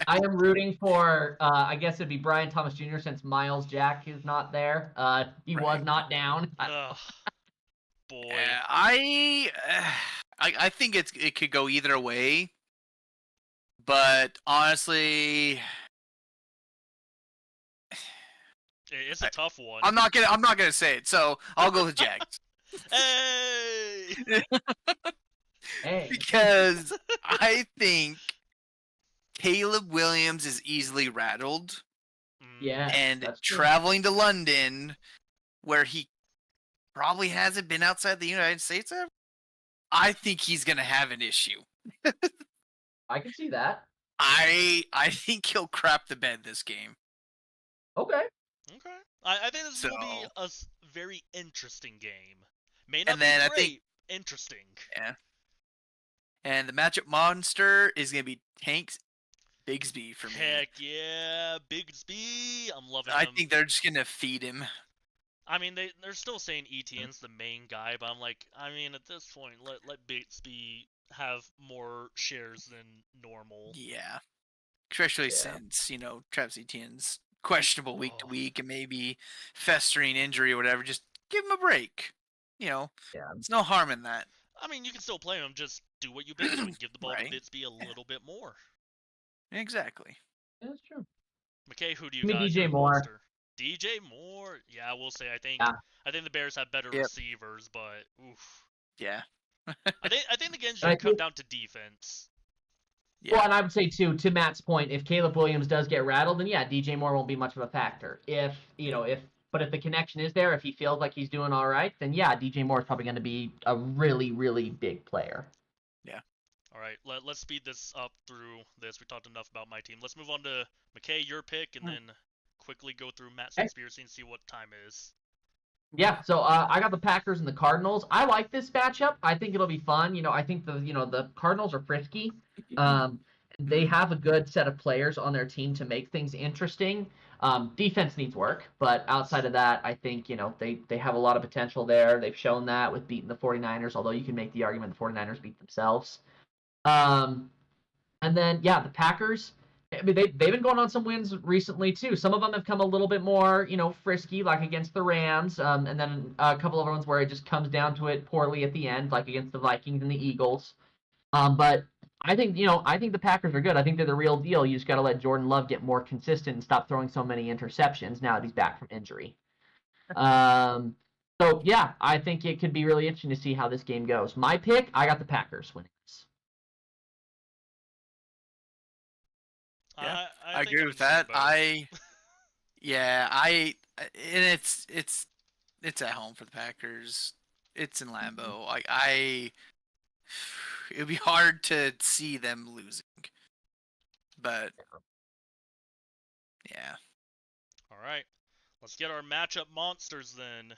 I am rooting for, I guess it'd be Brian Thomas Jr. since Miles Jack is not there. He was Right. not down. Ugh. Boy. Yeah, I think it could go either way, but honestly, It's a tough one. I'm not gonna say it. So I'll go with Jags Hey! Hey. because I think Caleb Williams is easily rattled, Yeah. and that's true. traveling to London, where he probably hasn't been outside the United States ever, I think he's gonna have an issue. I can see that. I think he'll crap the bed this game. Okay. Okay. I think this will be So- a very interesting game. May not And then be I great. think- Interesting. And the matchup monster is gonna be Tanks Bigsby for me. Heck yeah, Bigsby. I'm loving I him. think they're just gonna feed him. I mean, they're still saying ETN's the main guy, but I'm like, I mean, at this point, let Bigsby have more shares than normal. Yeah. Especially Yeah. since, Travis Etienne's questionable week to Oh. week and maybe festering injury or whatever. Just give him a break. Yeah. There's no harm in that. I mean, you can still play him, just do what you've been doing. Give the ball Right. to Bigsby a little bit more. Exactly. That's true. McKay, who do you Give me got? as DJ your Moore. monster? DJ Moore. Yeah, I will say I think the Bears have better Yep. receivers, but oof. Yeah. I think the game's I gonna come think- down to defense. Yeah. Well, and I would say too, to Matt's point, if Caleb Williams does get rattled, then yeah, DJ Moore won't be much of a factor. If the connection is there, if he feels like he's doing all right, then yeah, DJ Moore is probably going to be a really, really big player. All right, let's speed this up through this. We talked enough about my team. Let's move on to McKay, your pick, and then quickly go through Matt's Okay. conspiracy and see what time it is. Yeah, so I got the Packers and the Cardinals. I like this matchup. I think it'll be fun. I think the Cardinals are frisky. They have a good set of players on their team to make things interesting. Defense needs work, but outside of that, I think they have a lot of potential there. They've shown that with beating the 49ers, although you can make the argument the 49ers beat themselves. And then yeah, the Packers. I mean, they've been going on some wins recently too. Some of them have come a little bit more, frisky, like against the Rams, and then a couple of ones where it just comes down to it poorly at the end, like against the Vikings and the Eagles. But I think the Packers are good. I think they're the real deal. You just got to let Jordan Love get more consistent and stop throwing so many interceptions now that he's back from injury. So yeah, I think it could be really interesting to see how this game goes. My pick, I got the Packers winning this. Yeah, I think agree I'm with saying that. both. And it's at home for the Packers. It's in Lambeau. It'd be hard to see them losing. But yeah. All right, let's get our matchup monsters then.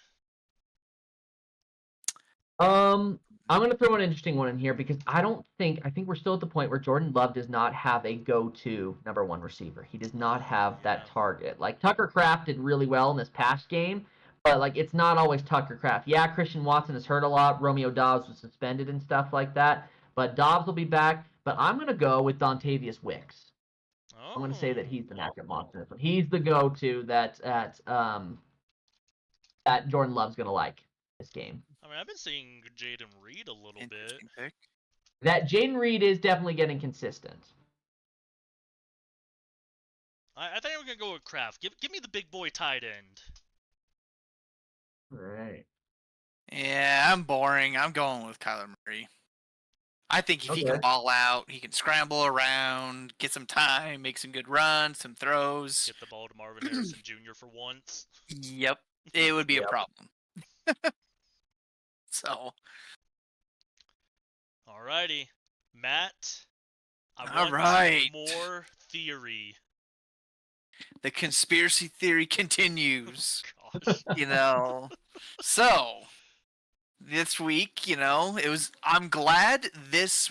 I'm going to throw an interesting one in here because I think we're still at the point where Jordan Love does not have a go-to number one receiver. He does not have that target. Like Tucker Kraft did really well in this past game, but like it's not always Tucker Kraft. Yeah, Christian Watson has hurt a lot. Romeo Dobbs was suspended and stuff like that, but Dobbs will be back. But I'm going to go with Dontavius Wicks. Oh. I'm going to say that he's the matchup monster. He's the go-to that Jordan Love's going to like this game. I mean, I've been seeing Jaden Reed a little bit. Interesting pick. That Jaden Reed is definitely getting consistent. I think we're gonna go with Kraft. Give me the big boy tight end. Right. Yeah, I'm boring. I'm going with Kyler Murray. I think if he can ball out, he can scramble around, get some time, make some good runs, some throws. Get the ball to Marvin Harrison Jr. for once. Yep. It would be a problem. So, Alrighty, Matt. I all want right. more theory. The conspiracy theory continues. Gosh. You know, so this week, I'm glad this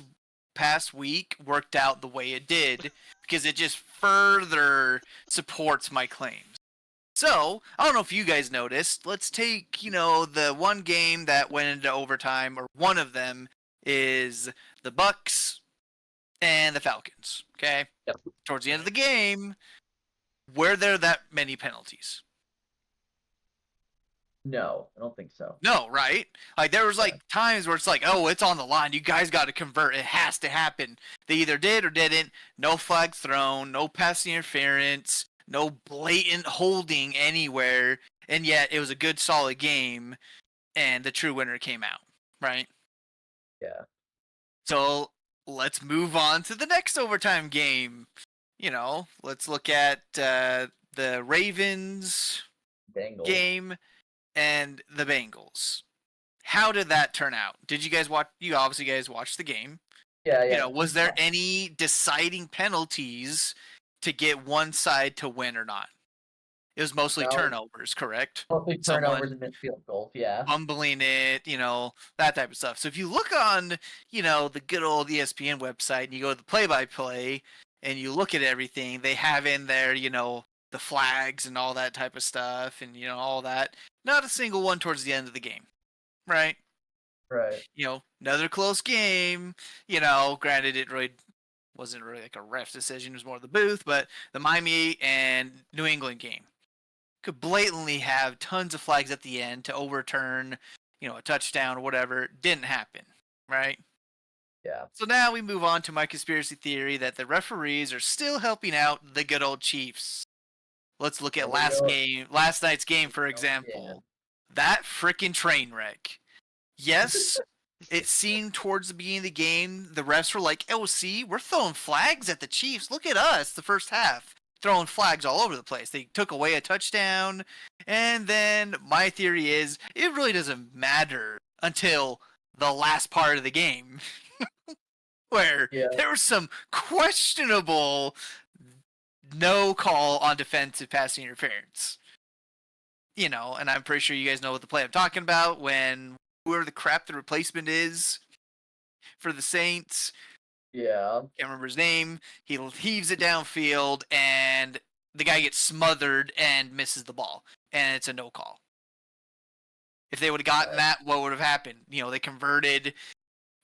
past week worked out the way it did because it just further supports my claims. So, I don't know if you guys noticed. Let's take, the one game that went into overtime, or one of them is the Bucks and the Falcons. Okay? Yep. Towards the end of the game, were there that many penalties? No, I don't think so. No, right? Like there was times where it's like, oh, it's on the line. You guys got to convert. It has to happen. They either did or didn't. No flags thrown. No pass interference. No blatant holding anywhere. And yet it was a good, solid game, and the true winner came out. Right? Yeah. So let's move on to the next overtime game. Let's look at the Ravens Bengals. game and the Bengals. How did that turn out? Did you guys watch? You obviously guys watched the game. Yeah. Was there any deciding penalties to get one side to win or not? It was mostly turnovers, correct? Mostly turnovers and missed field goals, yeah. Fumbling it, that type of stuff. So if you look on, the good old ESPN website and you go to the play-by-play and you look at everything, they have in there, the flags and all that type of stuff and, all that. Not a single one towards the end of the game, right? Right. Another close game. Granted, it really wasn't really like a ref decision. It was more the booth, but the Miami and New England game could blatantly have tons of flags at the end to overturn, a touchdown or whatever. Didn't happen, right? Yeah. So now we move on to my conspiracy theory that the referees are still helping out the good old Chiefs. Let's look at last night's game, for example. Yeah. That freaking train wreck. Yes, it seemed towards the beginning of the game, the refs were like, oh, see, we're throwing flags at the Chiefs. Look at us, the first half, throwing flags all over the place. They took away a touchdown. And then my theory is it really doesn't matter until the last part of the game where there was some questionable no call on defensive passing interference. And I'm pretty sure you guys know what the play I'm talking about when whoever the crap the replacement is for the Saints. Yeah. Can't remember his name. He heaves it downfield and the guy gets smothered and misses the ball. And it's a no call. If they would have gotten that, what would have happened? They converted.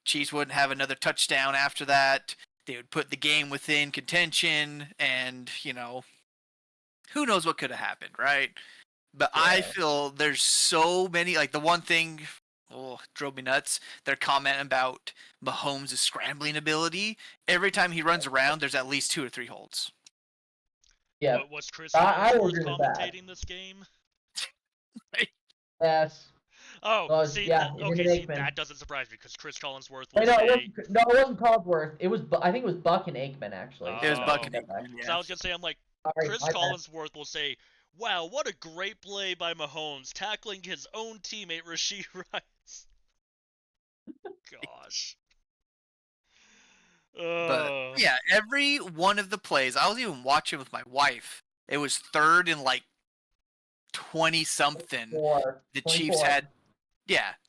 Chiefs wouldn't have another touchdown after that. They would put the game within contention, and, who knows what could have happened, right? But I feel there's so many, the one thing, drove me nuts, their comment about Mahomes' scrambling ability. Every time he runs around, there's at least 2 or 3 holds. Yeah. Was Chris I Collinsworth agree with that. commentating this game? Yes. Oh, Well, see, yeah, that doesn't surprise me because Chris Collinsworth will Wait, no, say. it wasn't Collinsworth. It was, I think it was Buck and Aikman, actually. It was Buck and Oh. Aikman, So I was gonna say, I'm like, Sorry, Chris my bad. Collinsworth will say, "Wow, what a great play by Mahomes, tackling his own teammate Rashee Rice." Gosh. But yeah, every one of the plays, I was even watching with my wife. It was 3rd and 20 something. The Chiefs had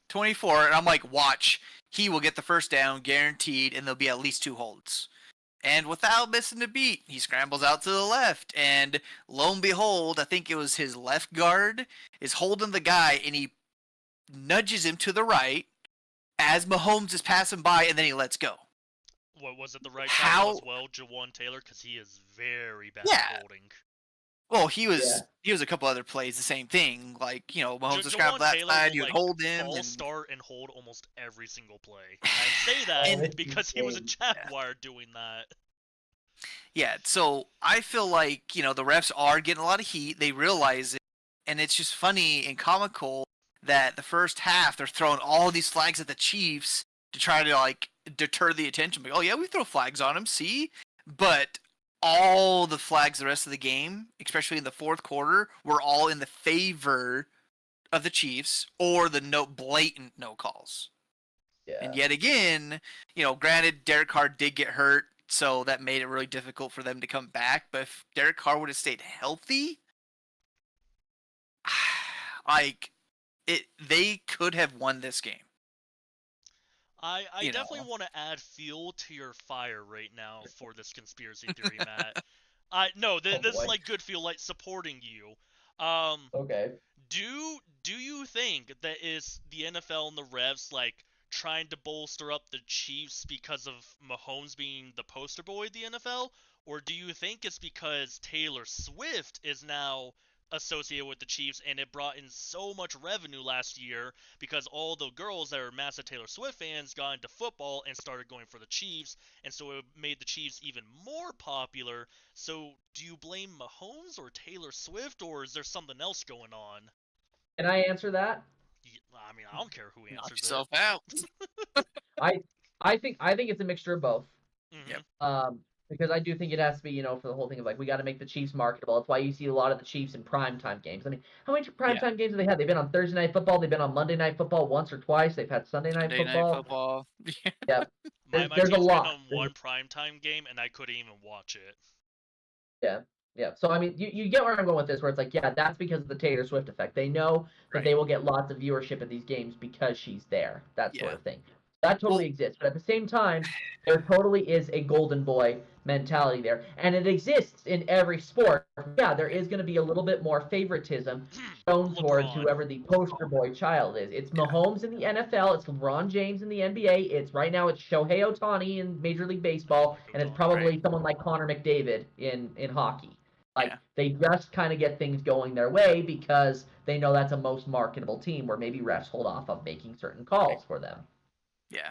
24, and I'm like, watch, he will get the first down guaranteed, and there'll be at least 2 holds. And without missing a beat, he scrambles out to the left, and lo and behold, I think it was his left guard is holding the guy, and he nudges him to the right as Mahomes is passing by, and then he lets go. What was it the right time as well, Jawan Taylor? Because he is very bad at holding. Well, he was a couple other plays, the same thing. Mahomes was scrambled that side, you would hold him. And start and hold almost every single play. And I say that because he was a Jaguar doing that. Yeah, so I feel like, the refs are getting a lot of heat. They realize it. And it's just funny and comical that the first half, they're throwing all these flags at the Chiefs to try to, deter the attention. Like, oh, yeah, we throw flags on them, see? But all the flags the rest of the game, especially in the fourth quarter, were all in the favor of the Chiefs or the blatant no calls. Yeah. And yet again, granted, Derek Carr did get hurt, so that made it really difficult for them to come back. But if Derek Carr would have stayed healthy, they could have won this game. I definitely want to add fuel to your fire right now for this conspiracy theory, Matt. This is like good fuel, like supporting you. Okay. Do you think that is the NFL and the refs like trying to bolster up the Chiefs because of Mahomes being the poster boy of the NFL, or do you think it's because Taylor Swift is now associated with the Chiefs and it brought in so much revenue last year because all the girls that are massive Taylor Swift fans got into football and started going for the Chiefs, and so it made the Chiefs even more popular? So do you blame Mahomes or Taylor Swift, or is there something else going on? Can I answer that? I mean, I don't care who Knock answers yourself out. I think it's a mixture of both. it. Because I do think it has to be, for the whole thing of like we got to make the Chiefs marketable. That's why you see a lot of the Chiefs in primetime games. I mean, how many primetime games have they had? They've been on Thursday Night Football. They've been on Monday Night Football once or twice. They've had Sunday Night Football. Yeah, My there's a team's lot. been on one primetime game, and I couldn't even watch it. Yeah. So I mean, you get where I'm going with this, where it's like, yeah, that's because of the Taylor Swift effect. They know that they will get lots of viewership in these games because she's there. That sort of thing. That totally exists. But at the same time, there totally is a golden boy mentality there. And it exists in every sport. Yeah, there is going to be a little bit more favoritism shown towards whoever the poster boy child is. It's Mahomes in the NFL. It's LeBron James in the NBA. It's Shohei Ohtani in Major League Baseball. And it's probably someone like Connor McDavid in hockey. They just kind of get things going their way because they know that's a most marketable team where maybe refs hold off on making certain calls for them. Yeah.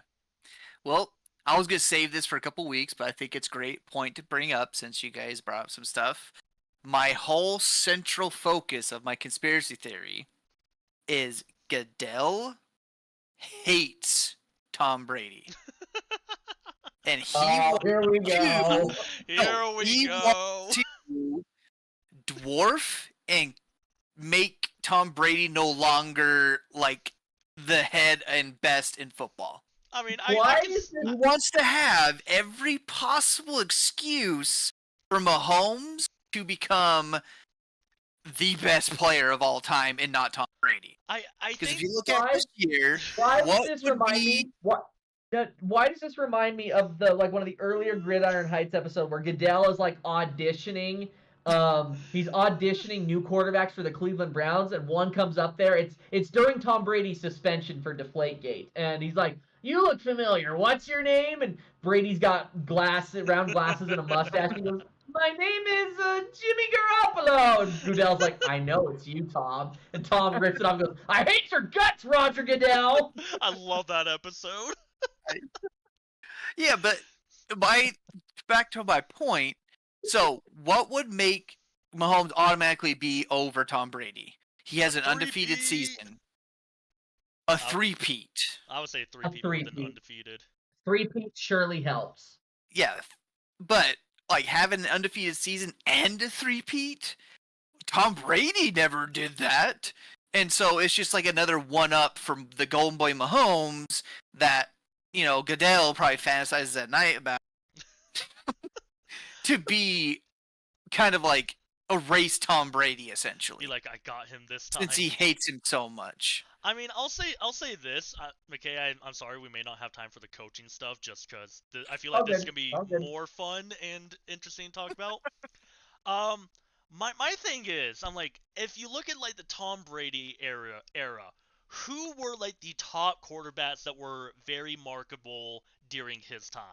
Well, I was going to save this for a couple weeks, but I think it's a great point to bring up since you guys brought up some stuff. My whole central focus of my conspiracy theory is Goodell hates Tom Brady. And here we go. He wants to dwarf and make Tom Brady no longer like the head and best in football. I mean, he wants to have every possible excuse for Mahomes to become the best player of all time and not Tom Brady. Because if you look at this year, why does this remind me of the one of the earlier Gridiron Heights episode where Goodell is like auditioning. He's auditioning new quarterbacks for the Cleveland Browns, and one comes up there. It's during Tom Brady's suspension for Deflategate, and he's like, "You look familiar. What's your name?" And Brady's got round glasses, and a mustache. He goes, "My name is Jimmy Garoppolo." And Goodell's like, "I know it's you, Tom." And Tom rips it off and goes, "I hate your guts, Roger Goodell." I love that episode. Yeah, but back to my point. So, what would make Mahomes automatically be over Tom Brady? He has an undefeated season. A three-peat. I would say three-peat more than undefeated. Three-peat surely helps. Yeah, but having an undefeated season and a three-peat, Tom Brady never did that. And so it's just like another one-up from the Golden Boy Mahomes that, Goodell probably fantasizes at night about. To be kind of erase Tom Brady essentially. Be like, I got him this time. Since he hates him so much. I mean, I'll say this, McKay. I'm sorry we may not have time for the coaching stuff, just because I feel like this is gonna be more fun and interesting to talk about. My thing is, I'm like, if you look at the Tom Brady era, who were the top quarterbacks that were very marketable during his time?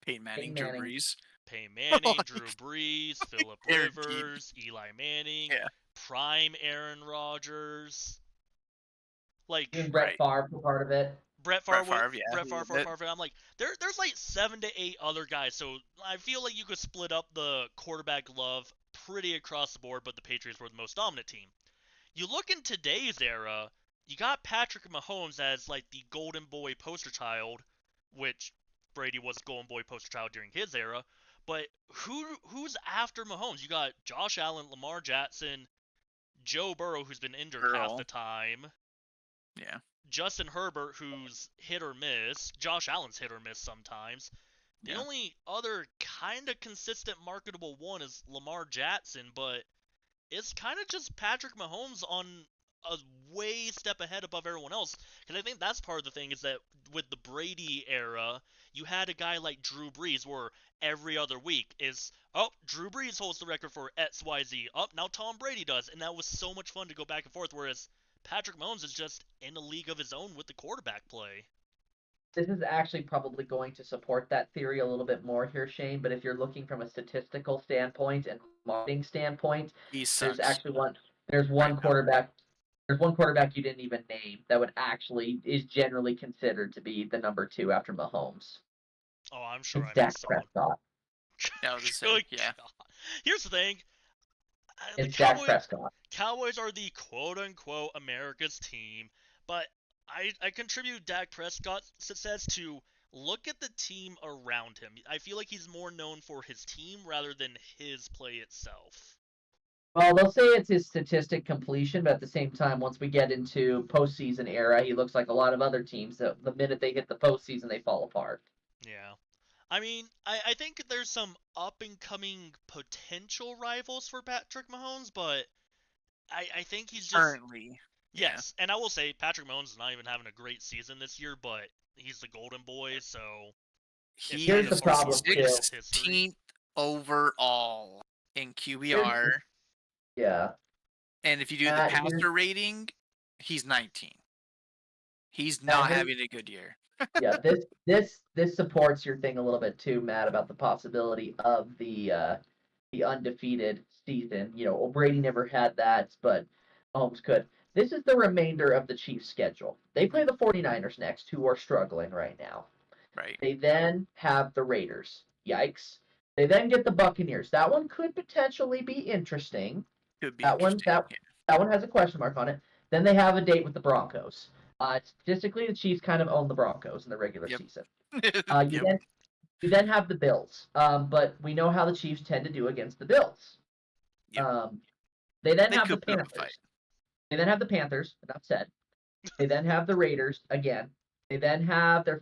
Peyton Manning, Drew Brees. Peyton Manning, Drew Brees, Phillip Rivers, Eli Manning, prime Aaron Rodgers. Even Brett Favre for part of it. Brett Favre for part of it. I'm like, there's 7 to 8 other guys, so I feel like you could split up the quarterback love pretty across the board, but the Patriots were the most dominant team. You look in today's era, you got Patrick Mahomes as the golden boy poster child, which Brady was golden boy poster child during his era, but who's after Mahomes? You got Josh Allen, Lamar Jackson, Joe Burrow, who's been injured half Burrow. the time. Yeah. Justin Herbert, who's hit or miss. Josh Allen's hit or miss sometimes. The Yeah. only other kind of consistent marketable one is Lamar Jackson, but it's kind of just Patrick Mahomes on a way step ahead above everyone else. Because I think that's part of the thing is that with the Brady era, you had a guy like Drew Brees where every other week is, oh, Drew Brees holds the record for XYZ. Oh, now Tom Brady does. And that was so much fun to go back and forth, whereas Patrick Mahomes is just in a league of his own with the quarterback play. This is actually probably going to support that theory a little bit more here, Shane. But if you're looking from a statistical standpoint and marketing standpoint, He sucks. there's actually one. There's one Right now. quarterback. There's one quarterback you didn't even name that would actually is generally considered to be the number 2 after Mahomes. Oh, I'm sure It's I Dak missed someone. Prescott. Yeah, I was Good gonna say, yeah. God. Here's the thing. The It's Dak Prescott. Cowboys are the quote-unquote America's team, but I contribute Dak Prescott's success to look at the team around him. I feel like he's more known for his team rather than his play itself. Well, they'll say it's his statistic completion, but at the same time, once we get into postseason era, he looks like a lot of other teams that the minute they hit the postseason, they fall apart. Yeah. I mean, I think there's some up-and-coming potential rivals for Patrick Mahomes, but I think he's just... Currently. Yes, and I will say Patrick Mahomes is not even having a great season this year, but he's the golden boy, so... He Here's is the problem, too. 16th overall in QBR. Yeah. And if you do the Here's- passer rating, he's 19. He's not here's- having a good year. Yeah, this supports your thing a little bit too, Matt, about the possibility of the undefeated season. You know, Brady never had that, but Mahomes could. This is the remainder of the Chiefs' schedule. They play the 49ers next, who are struggling right now. Right. They then have the Raiders. Yikes. They then get the Buccaneers. That one could potentially be interesting. Could be That one, interesting. that one has a question mark on it. Then they have a date with the Broncos. Statistically, the Chiefs kind of own the Broncos in the regular Yep. season. Yeah. You then have the Bills. But we know how the Chiefs tend to do against the Bills. Yep. They then They have the could put up a Panthers. fight. They then have the Panthers. Enough said. They then have the Raiders again. They then have their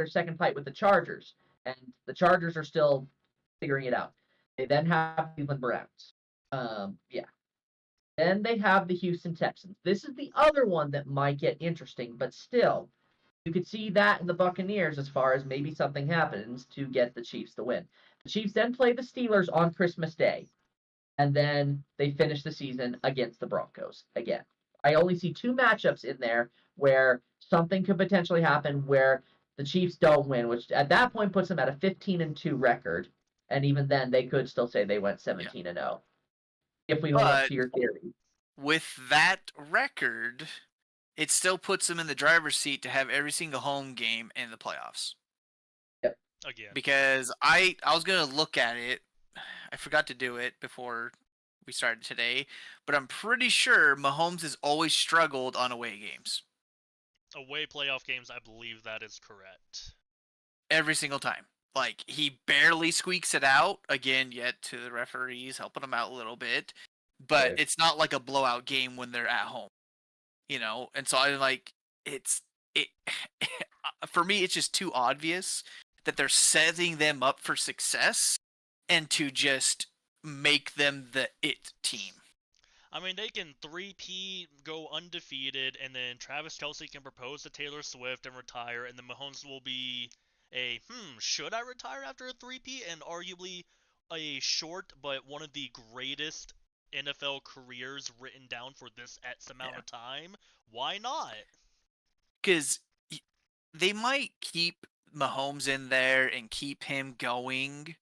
second fight with the Chargers, and the Chargers are still figuring it out. They then have Cleveland Browns. Yeah. Then they have the Houston Texans. This is the other one that might get interesting, but still, you could see that in the Buccaneers as far as maybe something happens to get the Chiefs to win. The Chiefs then play the Steelers on Christmas Day, and then they finish the season against the Broncos again. I only see 2 matchups in there where something could potentially happen where the Chiefs don't win, which at that point puts them at a 15-2 record, and even then they could still say they went 17-0. If we hold up to your theory. With that record, it still puts them in the driver's seat to have every single home game in the playoffs. Again. Because I was going to look at it. I forgot to do it before we started today, but I'm pretty sure Mahomes has always struggled on away games. Away playoff games, I believe that is correct. Every single time. Like, he barely squeaks it out, again, yet to the referees, helping him out a little bit. But Right. it's not like a blowout game when they're at home. You know? And so I like, for me, it's just too obvious that they're setting them up for success and to just make them the it team. I mean, they can 3P, go undefeated, and then Travis Kelce can propose to Taylor Swift and retire, and then Mahomes will be should I retire after a 3P? And arguably a short, but one of the greatest NFL careers written down for this X amount of time. Why not? Because they might keep Mahomes in there and keep him going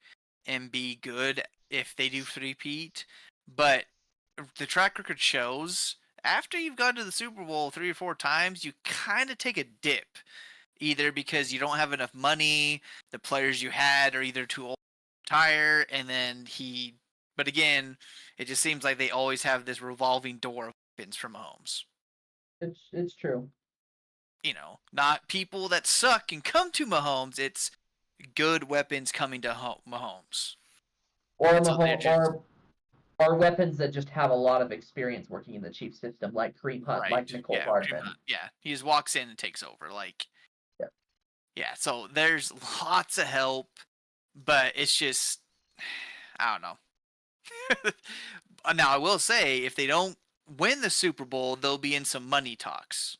and be good if they do three-peat, but the track record shows after you've gone to the Super Bowl 3 or 4 times, you kind of take a dip, either because you don't have enough money, the players you had are either too old to retire, and then but again, it just seems like they always have this revolving door of weapons for Mahomes. It's true. You know, not people that suck and come to Mahomes, it's good weapons coming to Mahomes. Or So they're Mahomes, just- or are weapons that just have a lot of experience working in the Chiefs system, like Kareem Hunt, like Nicole Hardman. Yeah, he just walks in and takes over. Like, Yeah. yeah. So there's lots of help, but it's just, I don't know. Now I will say, if they don't win the Super Bowl, they'll be in some money talks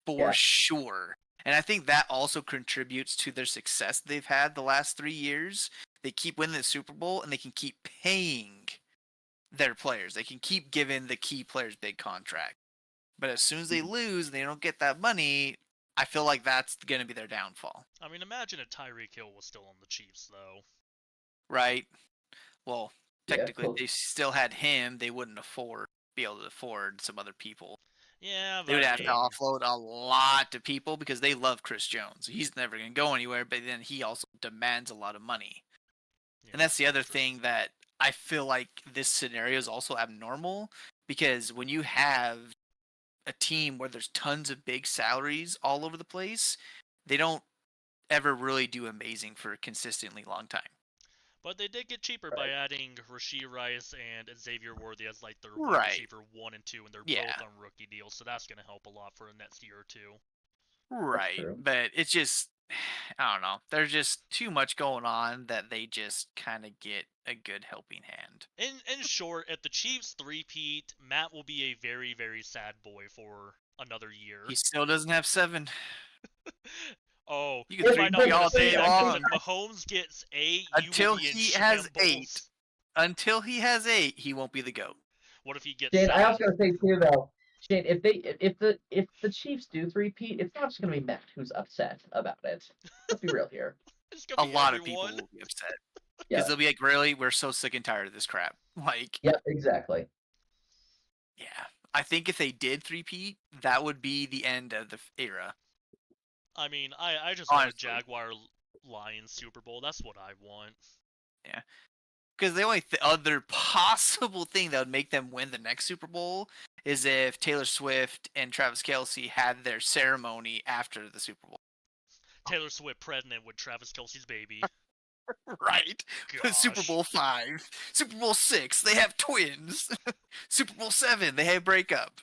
for sure. And I think that also contributes to their success they've had the last 3 years. They keep winning the Super Bowl, and they can keep paying their players. They can keep giving the key players big contract. But as soon as they lose and they don't get that money, I feel like that's going to be their downfall. I mean, imagine if Tyreek Hill was still on the Chiefs, though. Right? Well, technically, cool. if they still had him, they wouldn't be able to afford some other people. Yeah, but They would have to offload a lot of people because they love Chris Jones. He's never going to go anywhere, but then he also demands a lot of money. yeah, And that's the other thing that I feel like this scenario is also abnormal, because when you have a team where there's tons of big salaries all over the place, they don't ever really do amazing for a consistently long time. But they did get cheaper by adding Rashee Rice and Xavier Worthy as like their Right. receiver 1 and 2, and they're both on rookie deals, so that's going to help a lot for the next year or two. Right, true. but it's just, I don't know. There's just too much going on that they just kind of get a good helping hand. In short, if the Chiefs three-peat, Matt will be a very, very sad boy for another year. He still doesn't have 7. Oh, You can find three out all what to say day that, 'cause long. when Mahomes gets 8, Until you will be in he has shambles. 8. Until he has 8, he won't be the GOAT. What if he gets Shane, 7? I also gotta say too though, Shane, if the Chiefs do three-peat, it's not just gonna be Matt who's upset about it. Let's be real here. It's gonna A be lot everyone. of people will be upset. Because Yeah. they'll be like, really? We're so sick and tired of this crap. Like, Yeah, exactly. yeah. I think if they did three-peat, that would be the end of the era. I mean, I just want a Honestly. Jaguar Lions Super Bowl. That's what I want. Yeah. Because the only other possible thing that would make them win the next Super Bowl is if Taylor Swift and Travis Kelce had their ceremony after the Super Bowl. Taylor Swift pregnant with Travis Kelce's baby. Right. Super Gosh. Bowl 5. Super Bowl 6, they have twins. Super Bowl 7, they have breakup.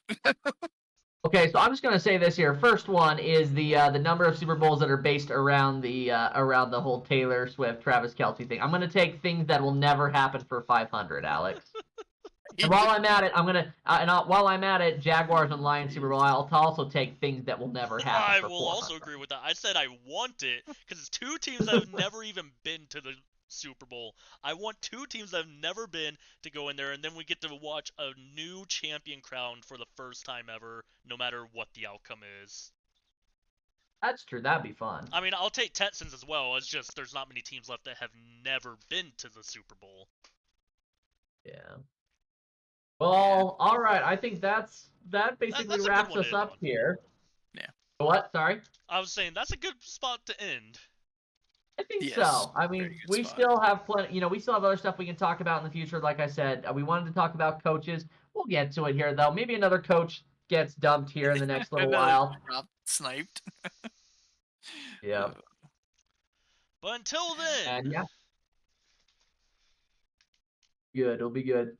Okay, so I'm just gonna say this here. First one is the number of Super Bowls that are based around the whole Taylor Swift, Travis Kelce thing. I'm gonna take things that will never happen for 500, Alex. And while I'm at it, while I'm at it, Jaguars and Lions Super Bowl. I'll also take things that will never happen. I for will 400. also agree with that. I said I want it because it's 2 teams that have never even been to the Super Bowl. I want 2 teams that have never been to go in there, and then we get to watch a new champion crowned for the first time ever, no matter what the outcome is. That's true. That'd be fun. I mean, I'll take Texans as well. It's just there's not many teams left that have never been to the Super Bowl. Yeah. Well, all right. I think that basically that's a good wraps one to us end up on. here. Yeah. What? Sorry. I was saying that's a good spot to end. I think Yes, so. I very mean, good we spot. still have plenty. We still have other stuff we can talk about in the future. Like I said, we wanted to talk about coaches. We'll get to it here, though. Maybe another coach gets dumped here in the next little while. Sniped. Yeah. But until then, And yeah. Good. It'll be good.